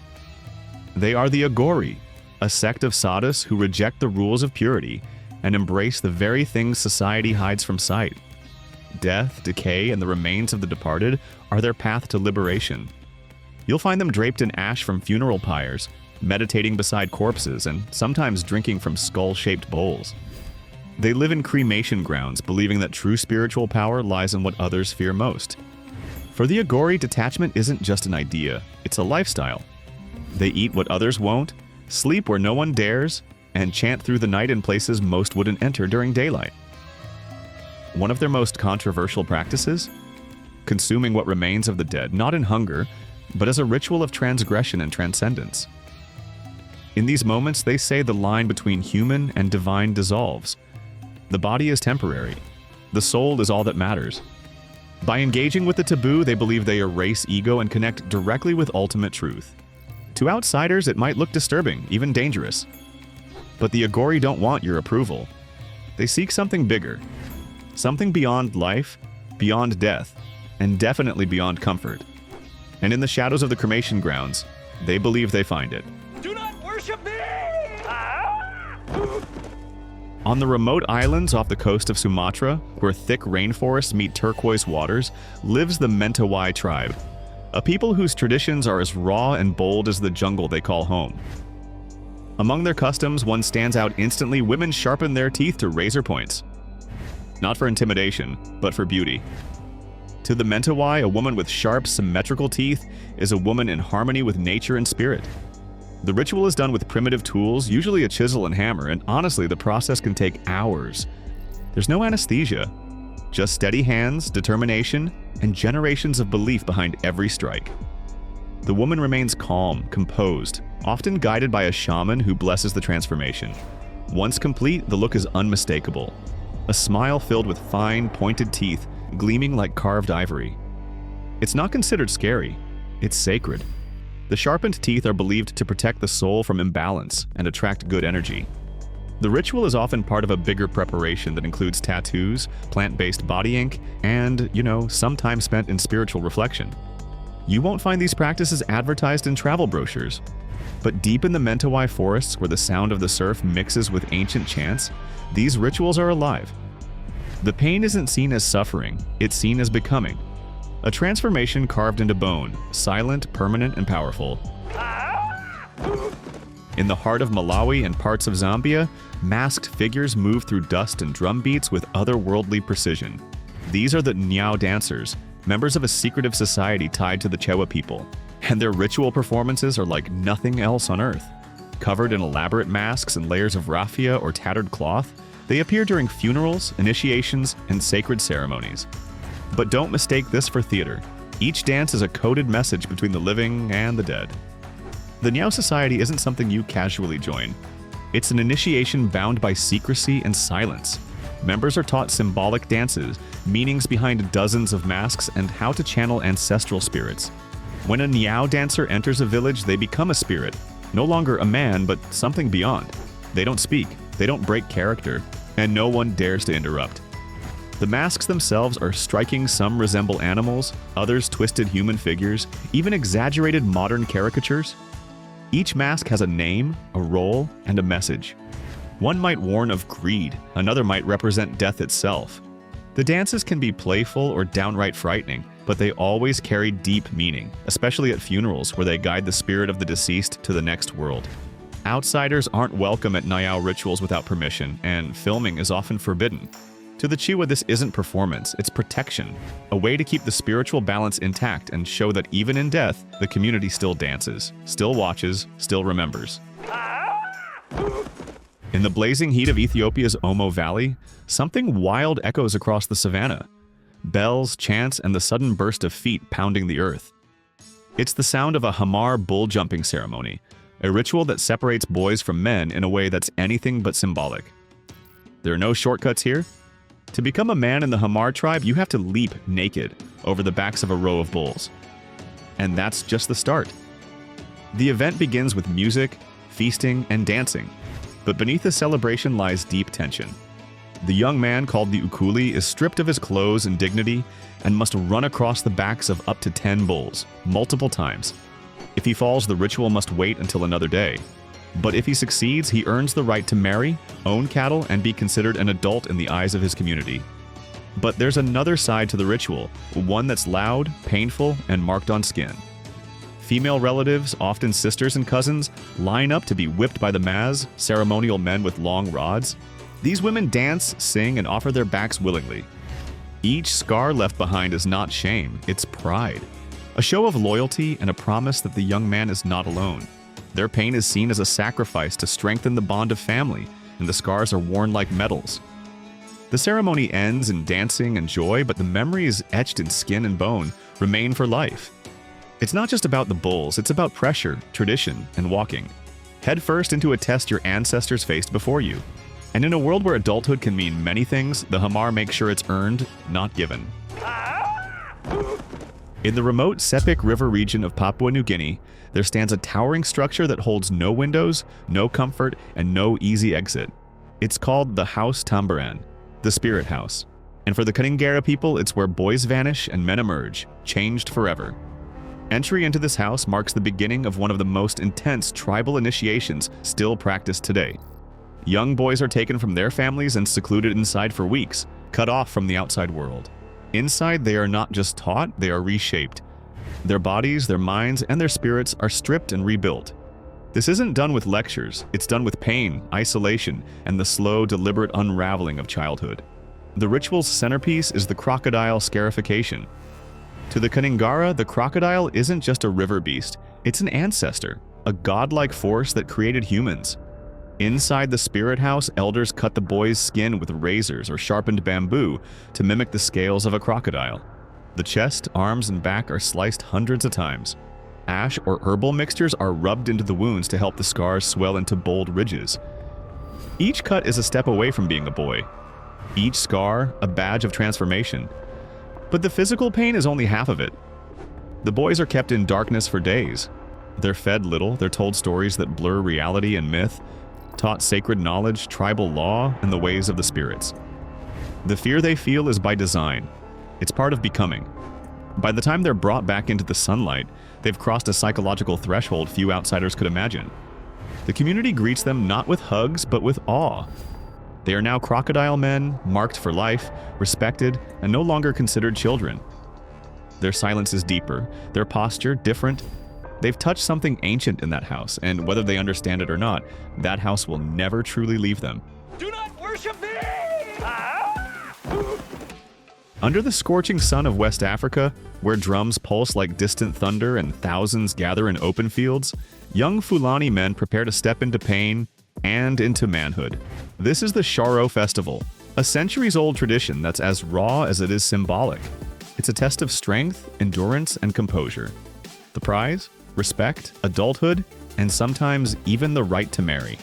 They are the Agori, a sect of sadhus who reject the rules of purity and embrace the very things society hides from sight. Death, decay, and the remains of the departed are their path to liberation. You'll find them draped in ash from funeral pyres, meditating beside corpses, and sometimes drinking from skull-shaped bowls. They live in cremation grounds, believing that true spiritual power lies in what others fear most. For the Agori, detachment isn't just an idea, it's a lifestyle. They eat what others won't, sleep where no one dares, and chant through the night in places most wouldn't enter during daylight. One of their most controversial practices? Consuming what remains of the dead, not in hunger, but as a ritual of transgression and transcendence. In these moments, they say the line between human and divine dissolves. The body is temporary. The soul is all that matters. By engaging with the taboo, they believe they erase ego and connect directly with ultimate truth. To outsiders, it might look disturbing, even dangerous. But the Agori don't want your approval. They seek something bigger. Something beyond life, beyond death, and definitely beyond comfort. And in the shadows of the cremation grounds, they believe they find it. Do not worship me! On the remote islands off the coast of Sumatra, where thick rainforests meet turquoise waters, lives the Mentawai tribe, a people whose traditions are as raw and bold as the jungle they call home. Among their customs, one stands out instantly: women sharpen their teeth to razor points. Not for intimidation, but for beauty. To the Mentawai, a woman with sharp, symmetrical teeth is a woman in harmony with nature and spirit. The ritual is done with primitive tools, usually a chisel and hammer, and honestly, the process can take hours. There's no anesthesia, just steady hands, determination, and generations of belief behind every strike. The woman remains calm, composed, often guided by a shaman who blesses the transformation. Once complete, the look is unmistakable. A smile filled with fine, pointed teeth, gleaming like carved ivory. It's not considered scary, it's sacred. The sharpened teeth are believed to protect the soul from imbalance and attract good energy. The ritual is often part of a bigger preparation that includes tattoos, plant-based body ink, and, some time spent in spiritual reflection. You won't find these practices advertised in travel brochures. But deep in the Mentawai forests, where the sound of the surf mixes with ancient chants, these rituals are alive. The pain isn't seen as suffering, it's seen as becoming. A transformation carved into bone, silent, permanent, and powerful. In the heart of Malawi and parts of Zambia, masked figures move through dust and drum beats with otherworldly precision. These are the Nyao dancers, members of a secretive society tied to the Chewa people, and their ritual performances are like nothing else on Earth. Covered in elaborate masks and layers of raffia or tattered cloth, they appear during funerals, initiations, and sacred ceremonies. But don't mistake this for theater. Each dance is a coded message between the living and the dead. The Nyao Society isn't something you casually join. It's an initiation bound by secrecy and silence. Members are taught symbolic dances, meanings behind dozens of masks, and how to channel ancestral spirits. When a Nyao dancer enters a village, they become a spirit, no longer a man, but something beyond. They don't speak, they don't break character, and no one dares to interrupt. The masks themselves are striking. Some resemble animals, others twisted human figures, even exaggerated modern caricatures. Each mask has a name, a role, and a message. One might warn of greed, another might represent death itself. The dances can be playful or downright frightening, but they always carry deep meaning, especially at funerals where they guide the spirit of the deceased to the next world. Outsiders aren't welcome at Nyao rituals without permission, and filming is often forbidden. To the Chewa, this isn't performance, it's protection, a way to keep the spiritual balance intact and show that even in death, the community still dances, still watches, still remembers. In the blazing heat of Ethiopia's Omo Valley, something wild echoes across the savannah. Bells, chants, and the sudden burst of feet pounding the earth. It's the sound of a Hamar bull jumping ceremony, a ritual that separates boys from men in a way that's anything but symbolic. There are no shortcuts here. To become a man in the Hamar tribe, you have to leap naked over the backs of a row of bulls. And that's just the start. The event begins with music, feasting, and dancing. But beneath the celebration lies deep tension. The young man, called the Ukuli, is stripped of his clothes and dignity and must run across the backs of up to 10 bulls, multiple times. If he falls, the ritual must wait until another day. But if he succeeds, he earns the right to marry, own cattle, and be considered an adult in the eyes of his community. But there's another side to the ritual, one that's loud, painful, and marked on skin. Female relatives, often sisters and cousins, line up to be whipped by the Maz, ceremonial men with long rods. These women dance, sing, and offer their backs willingly. Each scar left behind is not shame, it's pride. A show of loyalty and a promise that the young man is not alone. Their pain is seen as a sacrifice to strengthen the bond of family, and the scars are worn like medals. The ceremony ends in dancing and joy, but the memories etched in skin and bone remain for life. It's not just about the bulls, it's about pressure, tradition, and walking. Head first into a test your ancestors faced before you. And in a world where adulthood can mean many things, the Hamar makes sure it's earned, not given. In the remote Sepik River region of Papua New Guinea, there stands a towering structure that holds no windows, no comfort, and no easy exit. It's called the House Tambaran, the Spirit House. And for the Kaningara people, it's where boys vanish and men emerge, changed forever. Entry into this house marks the beginning of one of the most intense tribal initiations still practiced today. Young boys are taken from their families and secluded inside for weeks, cut off from the outside world. Inside, they are not just taught, they are reshaped. Their bodies, their minds, and their spirits are stripped and rebuilt. This isn't done with lectures, it's done with pain, isolation, and the slow, deliberate unraveling of childhood. The ritual's centerpiece is the crocodile scarification. To the Kaningara, the crocodile isn't just a river beast, it's an ancestor, a godlike force that created humans. Inside the spirit house, elders cut the boy's skin with razors or sharpened bamboo to mimic the scales of a crocodile. The chest, arms, and back are sliced hundreds of times. Ash or herbal mixtures are rubbed into the wounds to help the scars swell into bold ridges. Each cut is a step away from being a boy. Each scar, a badge of transformation. But the physical pain is only half of it. The boys are kept in darkness for days. They're fed little, they're told stories that blur reality and myth, taught sacred knowledge, tribal law, and the ways of the spirits. The fear they feel is by design. It's part of becoming. By the time they're brought back into the sunlight, they've crossed a psychological threshold few outsiders could imagine. The community greets them not with hugs, but with awe. They are now crocodile men, marked for life, respected, and no longer considered children. Their silence is deeper, their posture different. They've touched something ancient in that house, and whether they understand it or not, that house will never truly leave them. Do not worship me! Under the scorching sun of West Africa, where drums pulse like distant thunder and thousands gather in open fields, young Fulani men prepare to step into pain and into manhood. This is the Sharo Festival, a centuries-old tradition that's as raw as it is symbolic. It's a test of strength, endurance, and composure. The prize? Respect, adulthood, and sometimes even the right to marry.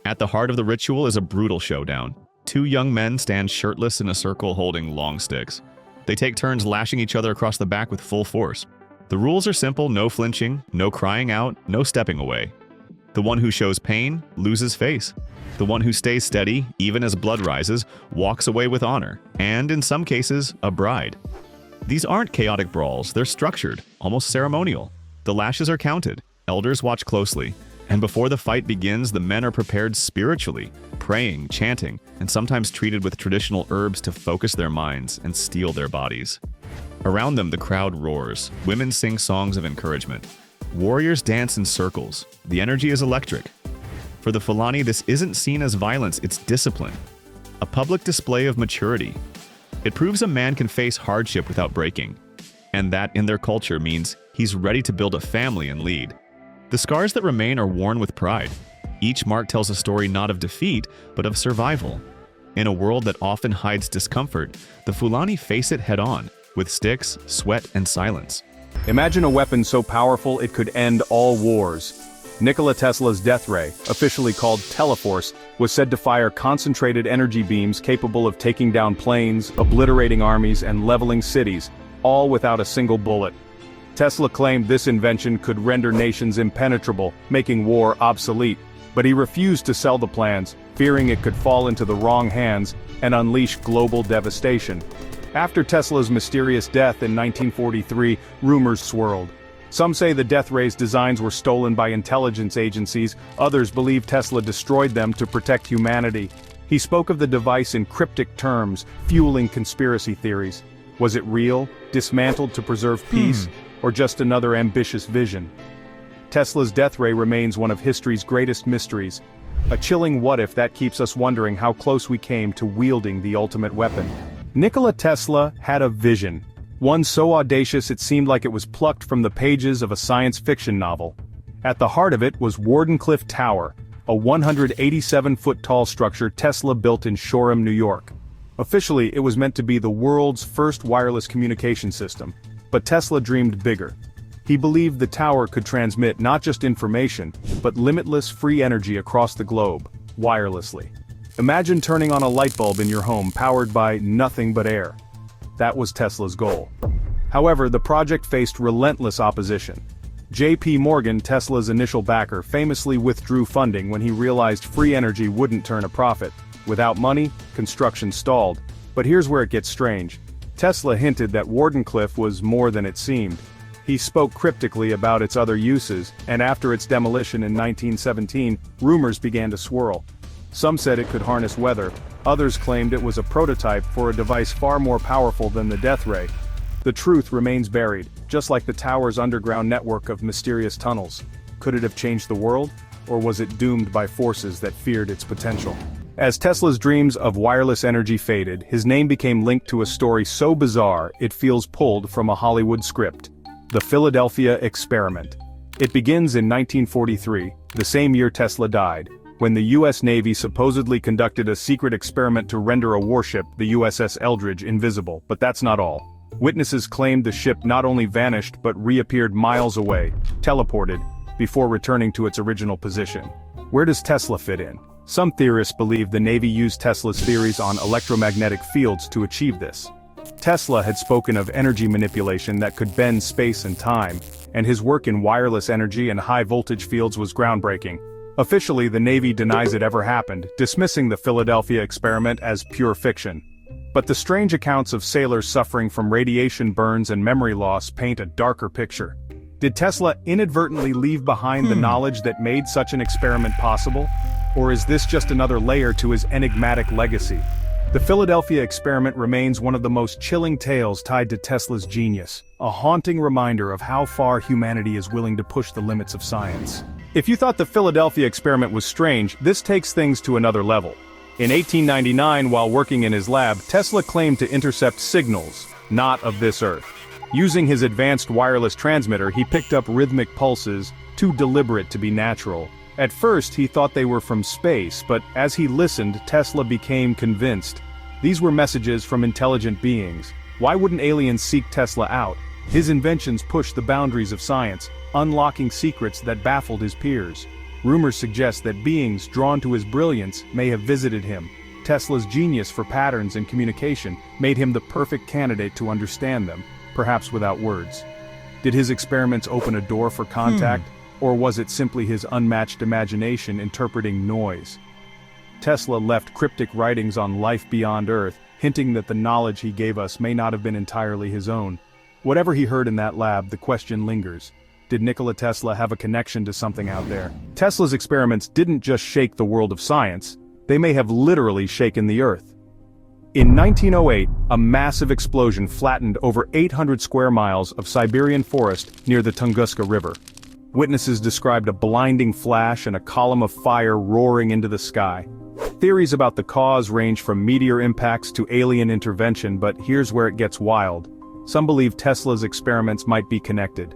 At the heart of the ritual is a brutal showdown. Two young men stand shirtless in a circle holding long sticks. They take turns lashing each other across the back with full force. The rules are simple: no flinching, no crying out, no stepping away. The one who shows pain loses face. The one who stays steady, even as blood rises, walks away with honor, and in some cases, a bride. These aren't chaotic brawls, they're structured, almost ceremonial. The lashes are counted, elders watch closely, and before the fight begins, the men are prepared spiritually, praying, chanting, and sometimes treated with traditional herbs to focus their minds and steel their bodies. Around them, the crowd roars. Women sing songs of encouragement. Warriors dance in circles. The energy is electric. For the Fulani, this isn't seen as violence, it's discipline. A public display of maturity. It proves a man can face hardship without breaking. And that, in their culture, means he's ready to build a family and lead. The scars that remain are worn with pride. Each mark tells a story not of defeat, but of survival. In a world that often hides discomfort, the Fulani face it head-on, with sticks, sweat, and silence. Imagine a weapon so powerful it could end all wars. Nikola Tesla's death ray, officially called Teleforce, was said to fire concentrated energy beams capable of taking down planes, obliterating armies, and leveling cities, all without a single bullet. Tesla claimed this invention could render nations impenetrable, making war obsolete, but he refused to sell the plans, fearing it could fall into the wrong hands and unleash global devastation. After Tesla's mysterious death in 1943, rumors swirled. Some say the death ray's designs were stolen by intelligence agencies, others believe Tesla destroyed them to protect humanity. He spoke of the device in cryptic terms, fueling conspiracy theories. Was it real, dismantled to preserve peace, or just another ambitious vision? Tesla's death ray remains one of history's greatest mysteries, a chilling what-if that keeps us wondering how close we came to wielding the ultimate weapon. Nikola Tesla had a vision, one so audacious it seemed like it was plucked from the pages of a science fiction novel. At the heart of it was Wardenclyffe Tower, a 187-foot-tall structure Tesla built in Shoreham, New York. Officially, it was meant to be the world's first wireless communication system, but Tesla dreamed bigger. He believed the tower could transmit not just information, but limitless free energy across the globe, wirelessly. Imagine turning on a light bulb in your home powered by nothing but air. That was Tesla's goal. However, the project faced relentless opposition. J.P. Morgan, Tesla's initial backer, famously withdrew funding when he realized free energy wouldn't turn a profit. Without money, construction stalled. But here's where it gets strange. Tesla hinted that Wardenclyffe was more than it seemed. He spoke cryptically about its other uses, and after its demolition in 1917, rumors began to swirl. Some said it could harness weather, others claimed it was a prototype for a device far more powerful than the death ray. The truth remains buried, just like the tower's underground network of mysterious tunnels. Could it have changed the world, or was it doomed by forces that feared its potential? As Tesla's dreams of wireless energy faded, his name became linked to a story so bizarre it feels pulled from a Hollywood script. The Philadelphia Experiment. It begins in 1943, the same year Tesla died, when the U.S. Navy supposedly conducted a secret experiment to render a warship, the USS Eldridge, invisible, but that's not all. Witnesses claimed the ship not only vanished but reappeared miles away, teleported, before returning to its original position. Where does Tesla fit in? Some theorists believe the Navy used Tesla's theories on electromagnetic fields to achieve this. Tesla had spoken of energy manipulation that could bend space and time, and his work in wireless energy and high-voltage fields was groundbreaking. Officially, the Navy denies it ever happened, dismissing the Philadelphia experiment as pure fiction. But the strange accounts of sailors suffering from radiation burns and memory loss paint a darker picture. Did Tesla inadvertently leave behind the knowledge that made such an experiment possible? Or is this just another layer to his enigmatic legacy? The Philadelphia experiment remains one of the most chilling tales tied to Tesla's genius, a haunting reminder of how far humanity is willing to push the limits of science. If you thought the Philadelphia experiment was strange, this takes things to another level. In 1899, while working in his lab, Tesla claimed to intercept signals, not of this Earth. Using his advanced wireless transmitter, he picked up rhythmic pulses, too deliberate to be natural. At first, he thought they were from space, but as he listened, Tesla became convinced. These were messages from intelligent beings. Why wouldn't aliens seek Tesla out? His inventions pushed the boundaries of science, unlocking secrets that baffled his peers. Rumors suggest that beings drawn to his brilliance may have visited him. Tesla's genius for patterns and communication made him the perfect candidate to understand them, perhaps without words. Did his experiments open a door for contact, or was it simply his unmatched imagination interpreting noise? Tesla left cryptic writings on life beyond Earth, hinting that the knowledge he gave us may not have been entirely his own. Whatever he heard in that lab, the question lingers. Did Nikola Tesla have a connection to something out there? Tesla's experiments didn't just shake the world of science, they may have literally shaken the Earth. In 1908, a massive explosion flattened over 800 square miles of Siberian forest near the Tunguska River. Witnesses described a blinding flash and a column of fire roaring into the sky. Theories about the cause range from meteor impacts to alien intervention, but here's where it gets wild. Some believe Tesla's experiments might be connected.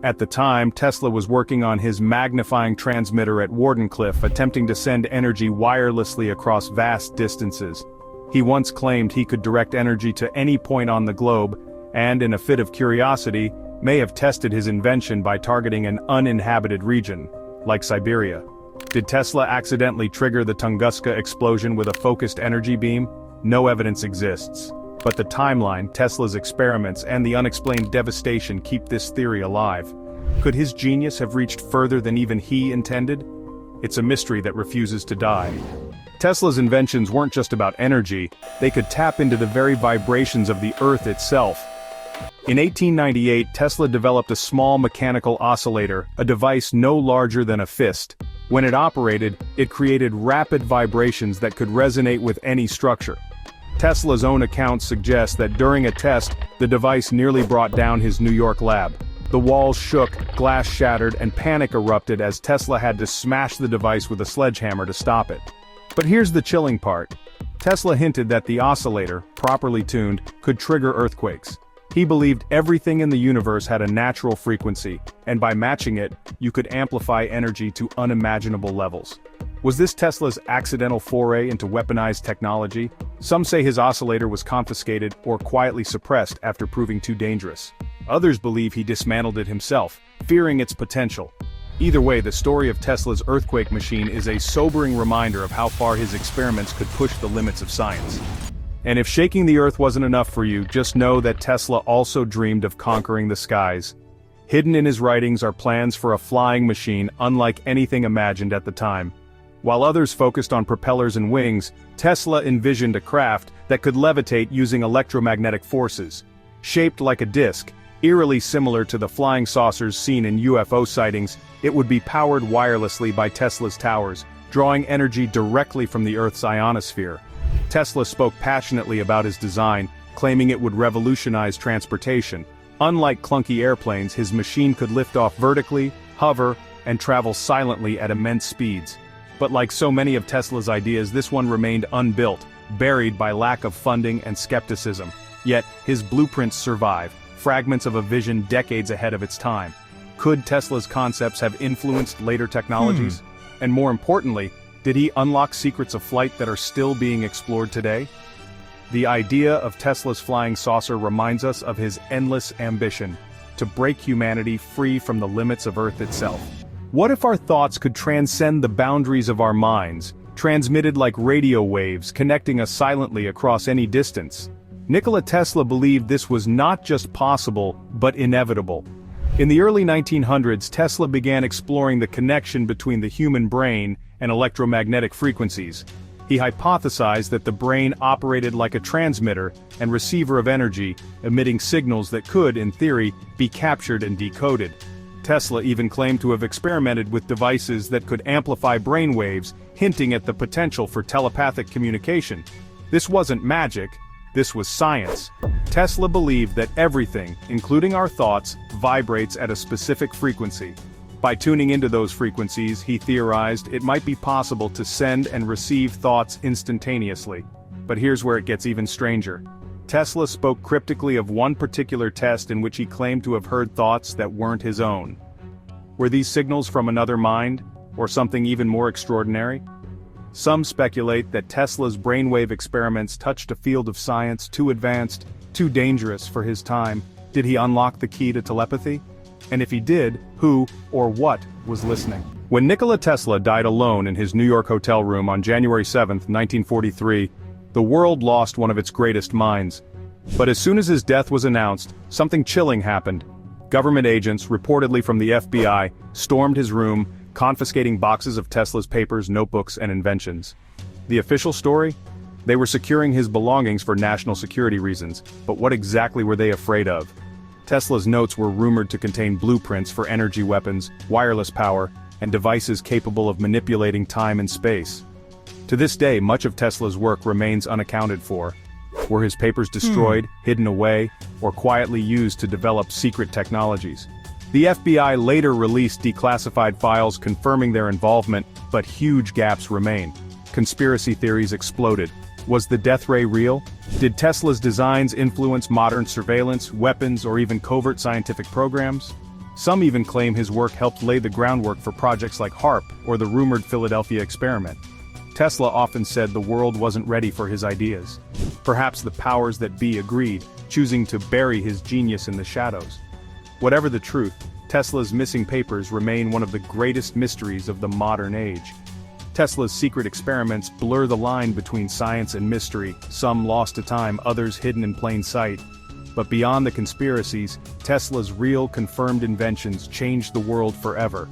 At the time, Tesla was working on his magnifying transmitter at Wardenclyffe, attempting to send energy wirelessly across vast distances. He once claimed he could direct energy to any point on the globe, and in a fit of curiosity, may have tested his invention by targeting an uninhabited region, like Siberia. Did Tesla accidentally trigger the Tunguska explosion with a focused energy beam? No evidence exists. But the timeline, Tesla's experiments, and the unexplained devastation keep this theory alive. Could his genius have reached further than even he intended? It's a mystery that refuses to die. Tesla's inventions weren't just about energy, they could tap into the very vibrations of the Earth itself. In 1898, Tesla developed a small mechanical oscillator, a device no larger than a fist. When it operated, it created rapid vibrations that could resonate with any structure. Tesla's own accounts suggest that during a test, the device nearly brought down his New York lab. The walls shook, glass shattered, and panic erupted as Tesla had to smash the device with a sledgehammer to stop it. But here's the chilling part. Tesla hinted that the oscillator, properly tuned, could trigger earthquakes. He believed everything in the universe had a natural frequency, and by matching it, you could amplify energy to unimaginable levels. Was this Tesla's accidental foray into weaponized technology? Some say his oscillator was confiscated or quietly suppressed after proving too dangerous. Others believe he dismantled it himself, fearing its potential. Either way, the story of Tesla's earthquake machine is a sobering reminder of how far his experiments could push the limits of science. And if shaking the earth wasn't enough for you, just know that Tesla also dreamed of conquering the skies. Hidden in his writings are plans for a flying machine unlike anything imagined at the time. While others focused on propellers and wings, Tesla envisioned a craft that could levitate using electromagnetic forces. Shaped like a disc, eerily similar to the flying saucers seen in UFO sightings, it would be powered wirelessly by Tesla's towers, drawing energy directly from the Earth's ionosphere. Tesla spoke passionately about his design, claiming it would revolutionize transportation. Unlike clunky airplanes, his machine could lift off vertically, hover, and travel silently at immense speeds. But like so many of Tesla's ideas, this one remained unbuilt, buried by lack of funding and skepticism. Yet, his blueprints survive, fragments of a vision decades ahead of its time. Could Tesla's concepts have influenced later technologies? And more importantly, did he unlock secrets of flight that are still being explored today? The idea of Tesla's flying saucer reminds us of his endless ambition to break humanity free from the limits of Earth itself. What if our thoughts could transcend the boundaries of our minds, transmitted like radio waves connecting us silently across any distance? Nikola Tesla believed this was not just possible, but inevitable. In the early 1900s, Tesla began exploring the connection between the human brain and electromagnetic frequencies. He hypothesized that the brain operated like a transmitter and receiver of energy, emitting signals that could, in theory, be captured and decoded. Tesla even claimed to have experimented with devices that could amplify brain waves, hinting at the potential for telepathic communication. This wasn't magic, this was science. Tesla believed that everything, including our thoughts, vibrates at a specific frequency. By tuning into those frequencies, he theorized, it might be possible to send and receive thoughts instantaneously. But here's where it gets even stranger. Tesla spoke cryptically of one particular test in which he claimed to have heard thoughts that weren't his own. Were these signals from another mind, or something even more extraordinary? Some speculate that Tesla's brainwave experiments touched a field of science too advanced, too dangerous for his time. Did he unlock the key to telepathy? And if he did, who, or what, was listening? When Nikola Tesla died alone in his New York hotel room on January 7, 1943, the world lost one of its greatest minds. But as soon as his death was announced, something chilling happened. Government agents, reportedly from the FBI, stormed his room, confiscating boxes of Tesla's papers, notebooks, and inventions. The official story? They were securing his belongings for national security reasons, but what exactly were they afraid of? Tesla's notes were rumored to contain blueprints for energy weapons, wireless power, and devices capable of manipulating time and space. To this day, much of Tesla's work remains unaccounted for. Were his papers destroyed, hidden away, or quietly used to develop secret technologies? The FBI later released declassified files confirming their involvement, but huge gaps remain. Conspiracy theories exploded. Was the death ray real? Did Tesla's designs influence modern surveillance, weapons, or even covert scientific programs? Some even claim his work helped lay the groundwork for projects like HARP or the rumored Philadelphia experiment. Tesla often said the world wasn't ready for his ideas. Perhaps the powers that be agreed, choosing to bury his genius in the shadows. Whatever the truth, Tesla's missing papers remain one of the greatest mysteries of the modern age. Tesla's secret experiments blur the line between science and mystery, some lost to time, others hidden in plain sight. But beyond the conspiracies, Tesla's real confirmed inventions changed the world forever.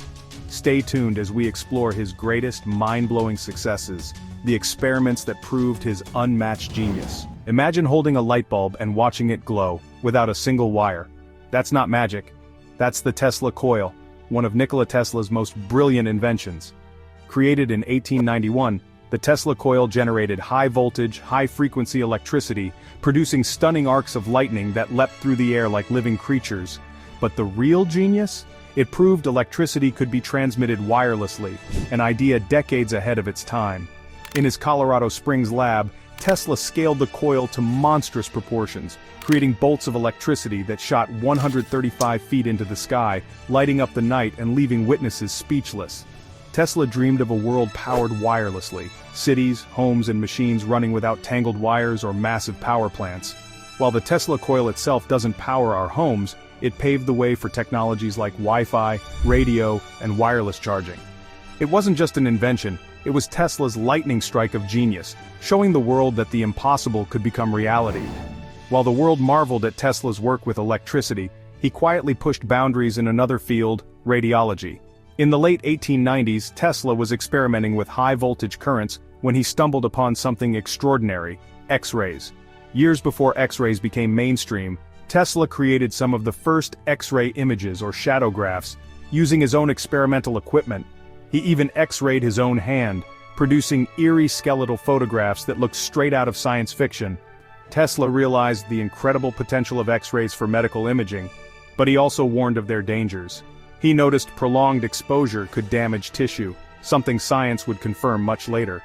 Stay tuned as we explore his greatest mind-blowing successes, the experiments that proved his unmatched genius. Imagine holding a light bulb and watching it glow, without a single wire. That's not magic. That's the Tesla coil, one of Nikola Tesla's most brilliant inventions. Created in 1891, the Tesla coil generated high-voltage, high-frequency electricity, producing stunning arcs of lightning that leapt through the air like living creatures. But the real genius? It proved electricity could be transmitted wirelessly, an idea decades ahead of its time. In his Colorado Springs lab, Tesla scaled the coil to monstrous proportions, creating bolts of electricity that shot 135 feet into the sky, lighting up the night and leaving witnesses speechless. Tesla dreamed of a world powered wirelessly, cities, homes and machines running without tangled wires or massive power plants. While the Tesla coil itself doesn't power our homes, it paved the way for technologies like Wi-Fi, radio, and wireless charging. It wasn't just an invention, it was Tesla's lightning strike of genius, showing the world that the impossible could become reality. While the world marveled at Tesla's work with electricity, he quietly pushed boundaries in another field, radiology. In the late 1890s, Tesla was experimenting with high-voltage currents when he stumbled upon something extraordinary: X-rays. Years before X-rays became mainstream, Tesla created some of the first X-ray images or shadowgraphs, using his own experimental equipment. He even X-rayed his own hand, producing eerie skeletal photographs that looked straight out of science fiction. Tesla realized the incredible potential of X-rays for medical imaging, but he also warned of their dangers. He noticed prolonged exposure could damage tissue, something science would confirm much later.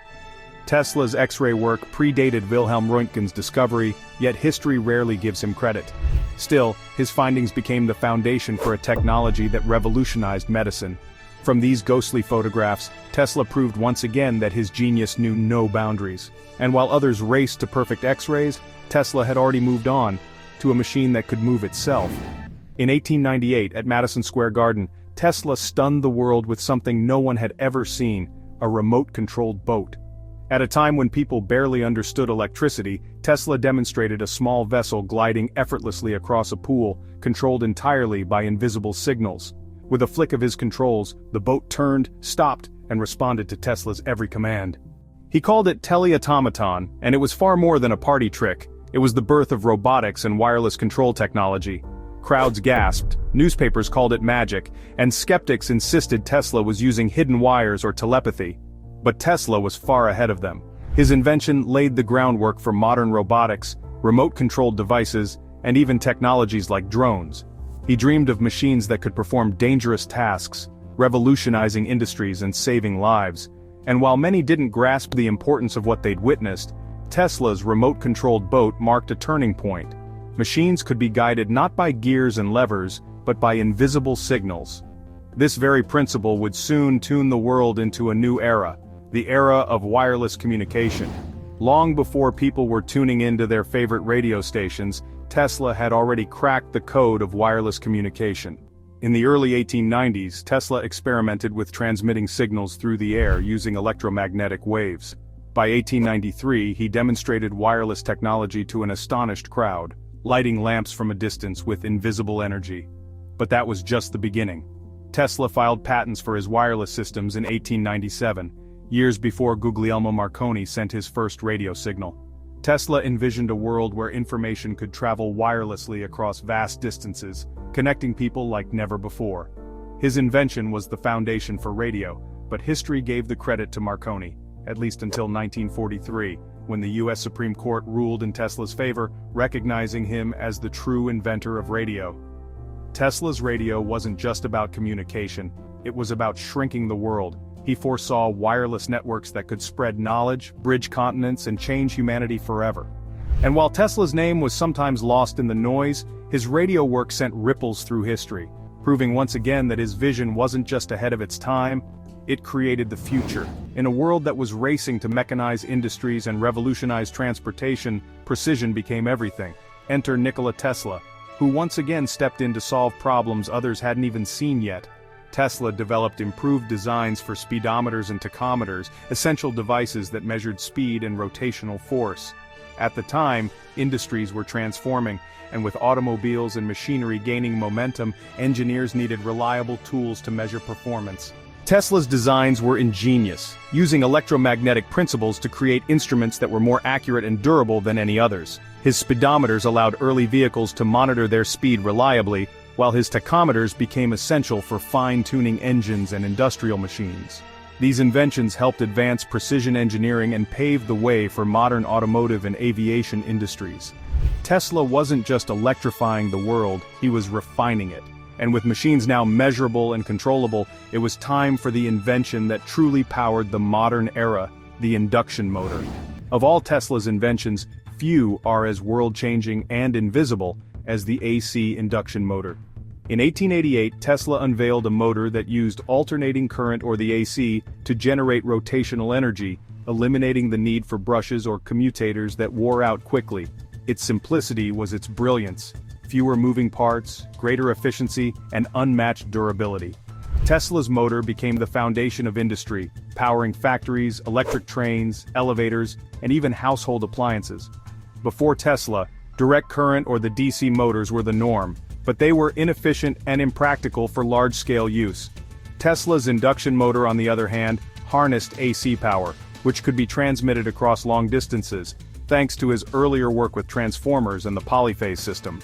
Tesla's X-ray work predated Wilhelm Röntgen's discovery, yet history rarely gives him credit. Still, his findings became the foundation for a technology that revolutionized medicine. From these ghostly photographs, Tesla proved once again that his genius knew no boundaries. And while others raced to perfect X-rays, Tesla had already moved on to a machine that could move itself. In 1898, at Madison Square Garden, Tesla stunned the world with something no one had ever seen: a remote-controlled boat. At a time when people barely understood electricity, Tesla demonstrated a small vessel gliding effortlessly across a pool, controlled entirely by invisible signals. With a flick of his controls, the boat turned, stopped, and responded to Tesla's every command. He called it teleautomaton, and it was far more than a party trick. It was the birth of robotics and wireless control technology. Crowds gasped, newspapers called it magic, and skeptics insisted Tesla was using hidden wires or telepathy. But Tesla was far ahead of them. His invention laid the groundwork for modern robotics, remote-controlled devices, and even technologies like drones. He dreamed of machines that could perform dangerous tasks, revolutionizing industries and saving lives. And while many didn't grasp the importance of what they'd witnessed, Tesla's remote-controlled boat marked a turning point. Machines could be guided not by gears and levers, but by invisible signals. This very principle would soon tune the world into a new era, the era of wireless communication. Long before people were tuning into their favorite radio stations, Tesla had already cracked the code of wireless communication. In the early 1890s, Tesla experimented with transmitting signals through the air using electromagnetic waves. By 1893, he demonstrated wireless technology to an astonished crowd, lighting lamps from a distance with invisible energy. But that was just the beginning. Tesla filed patents for his wireless systems in 1897, years before Guglielmo Marconi sent his first radio signal. Tesla envisioned a world where information could travel wirelessly across vast distances, connecting people like never before. His invention was the foundation for radio, but history gave the credit to Marconi, at least until 1943, when the US Supreme Court ruled in Tesla's favor, recognizing him as the true inventor of radio. Tesla's radio wasn't just about communication, it was about shrinking the world. He foresaw wireless networks that could spread knowledge, bridge continents, and change humanity forever. And while Tesla's name was sometimes lost in the noise, his radio work sent ripples through history, proving once again that his vision wasn't just ahead of its time, it created the future. In a world that was racing to mechanize industries and revolutionize transportation, precision became everything. Enter Nikola Tesla, who once again stepped in to solve problems others hadn't even seen yet. Tesla developed improved designs for speedometers and tachometers, essential devices that measured speed and rotational force. At the time, industries were transforming, and with automobiles and machinery gaining momentum, engineers needed reliable tools to measure performance. Tesla's designs were ingenious, using electromagnetic principles to create instruments that were more accurate and durable than any others. His speedometers allowed early vehicles to monitor their speed reliably, while his tachometers became essential for fine-tuning engines and industrial machines. These inventions helped advance precision engineering and pave the way for modern automotive and aviation industries. Tesla wasn't just electrifying the world, he was refining it. And with machines now measurable and controllable, it was time for the invention that truly powered the modern era, the induction motor. Of all Tesla's inventions, few are as world-changing and invisible as the AC induction motor. In 1888, Tesla unveiled a motor that used alternating current or the AC to generate rotational energy, eliminating the need for brushes or commutators that wore out quickly. Its simplicity was its brilliance: fewer moving parts, greater efficiency, and unmatched durability. Tesla's motor became the foundation of industry, powering factories, electric trains, elevators, and even household appliances. Before Tesla, direct current or the DC motors were the norm, but they were inefficient and impractical for large-scale use. Tesla's induction motor, on the other hand, harnessed AC power, which could be transmitted across long distances, thanks to his earlier work with transformers and the polyphase system.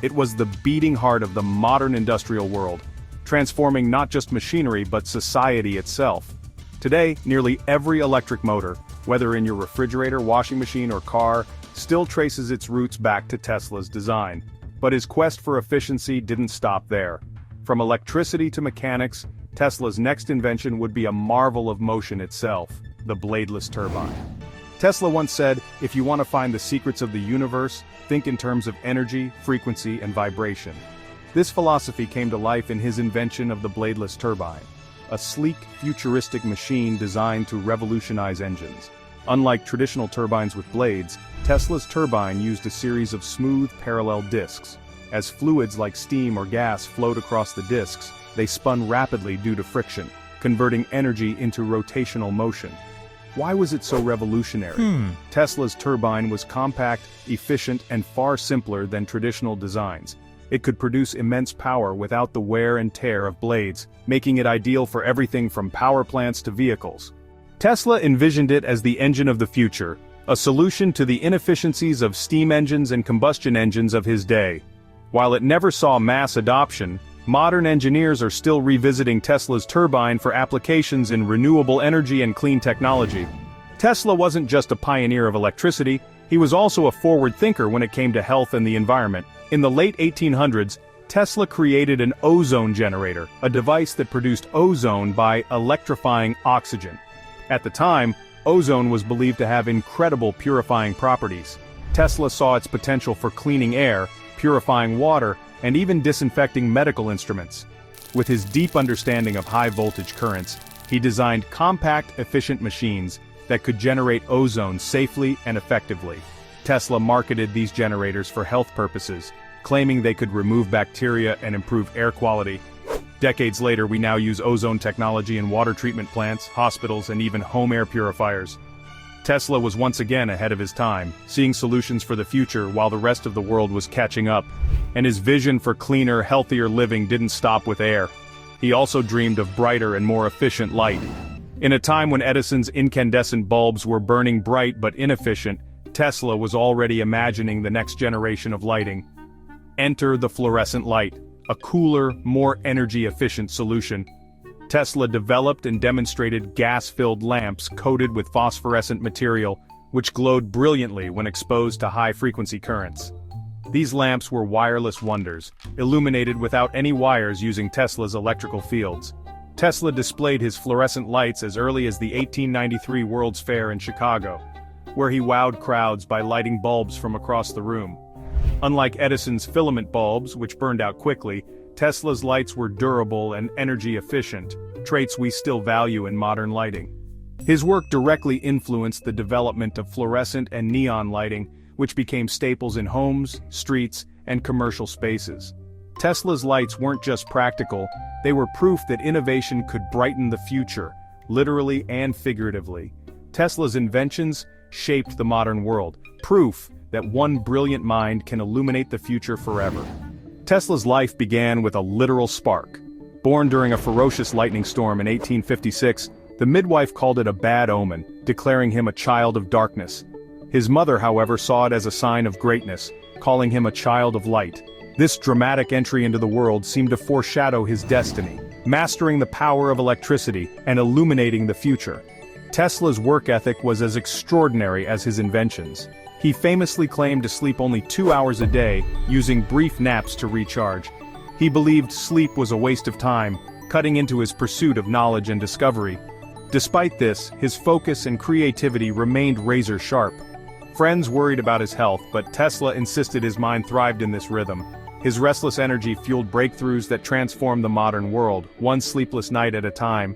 It was the beating heart of the modern industrial world, transforming not just machinery but society itself. Today, nearly every electric motor, whether in your refrigerator, washing machine, or car, still traces its roots back to Tesla's design. But his quest for efficiency didn't stop there. From electricity to mechanics, Tesla's next invention would be a marvel of motion itself: the bladeless turbine. Tesla once said, "If you want to find the secrets of the universe, think in terms of energy, frequency, and vibration." This philosophy came to life in his invention of the bladeless turbine, a sleek, futuristic machine designed to revolutionize engines. Unlike traditional turbines with blades, Tesla's turbine used a series of smooth, parallel discs. As fluids like steam or gas flowed across the discs, they spun rapidly due to friction, converting energy into rotational motion. Why was it so revolutionary? Tesla's turbine was compact, efficient, and far simpler than traditional designs. It could produce immense power without the wear and tear of blades, making it ideal for everything from power plants to vehicles. Tesla envisioned it as the engine of the future, a solution to the inefficiencies of steam engines and combustion engines of his day. While it never saw mass adoption, modern engineers are still revisiting Tesla's turbine for applications in renewable energy and clean technology. Tesla wasn't just a pioneer of electricity, he was also a forward thinker when it came to health and the environment. In the late 1800s, Tesla created an ozone generator, a device that produced ozone by electrifying oxygen. At the time, ozone was believed to have incredible purifying properties. Tesla saw its potential for cleaning air, purifying water, and even disinfecting medical instruments. With his deep understanding of high-voltage currents, he designed compact, efficient machines that could generate ozone safely and effectively. Tesla marketed these generators for health purposes, claiming they could remove bacteria and improve air quality. Decades later, we now use ozone technology in water treatment plants, hospitals, and even home air purifiers. Tesla was once again ahead of his time, seeing solutions for the future while the rest of the world was catching up. And his vision for cleaner, healthier living didn't stop with air. He also dreamed of brighter and more efficient light. In a time when Edison's incandescent bulbs were burning bright but inefficient, Tesla was already imagining the next generation of lighting. Enter the fluorescent light, a cooler, more energy-efficient solution. Tesla developed and demonstrated gas-filled lamps coated with phosphorescent material, which glowed brilliantly when exposed to high-frequency currents. These lamps were wireless wonders, illuminated without any wires using Tesla's electrical fields. Tesla displayed his fluorescent lights as early as the 1893 World's Fair in Chicago, where he wowed crowds by lighting bulbs from across the room. Unlike Edison's filament bulbs, which burned out quickly, Tesla's lights were durable and energy efficient, traits we still value in modern lighting. His work directly influenced the development of fluorescent and neon lighting, which became staples in homes, streets, and commercial spaces. Tesla's lights weren't just practical, they were proof that innovation could brighten the future, literally and figuratively. Tesla's inventions shaped the modern world, proof that one brilliant mind can illuminate the future forever. Tesla's life began with a literal spark. Born during a ferocious lightning storm in 1856, the midwife called it a bad omen, declaring him a child of darkness. His mother, however, saw it as a sign of greatness, calling him a child of light. This dramatic entry into the world seemed to foreshadow his destiny, mastering the power of electricity and illuminating the future. Tesla's work ethic was as extraordinary as his inventions. He famously claimed to sleep only 2 hours a day, using brief naps to recharge. He believed sleep was a waste of time, cutting into his pursuit of knowledge and discovery. Despite this, his focus and creativity remained razor-sharp. Friends worried about his health, but Tesla insisted his mind thrived in this rhythm. His restless energy fueled breakthroughs that transformed the modern world, one sleepless night at a time.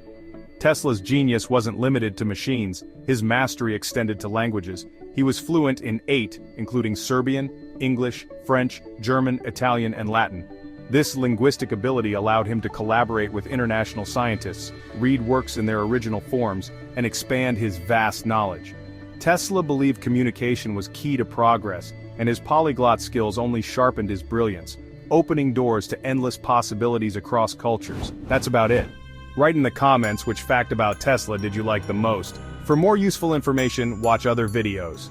Tesla's genius wasn't limited to machines, his mastery extended to languages. He was fluent in 8, including Serbian, English, French, German, Italian, and Latin. This linguistic ability allowed him to collaborate with international scientists, read works in their original forms, and expand his vast knowledge. Tesla believed communication was key to progress, and his polyglot skills only sharpened his brilliance, opening doors to endless possibilities across cultures. That's about it. Write in the comments which fact about Tesla did you like the most. For more useful information, watch other videos.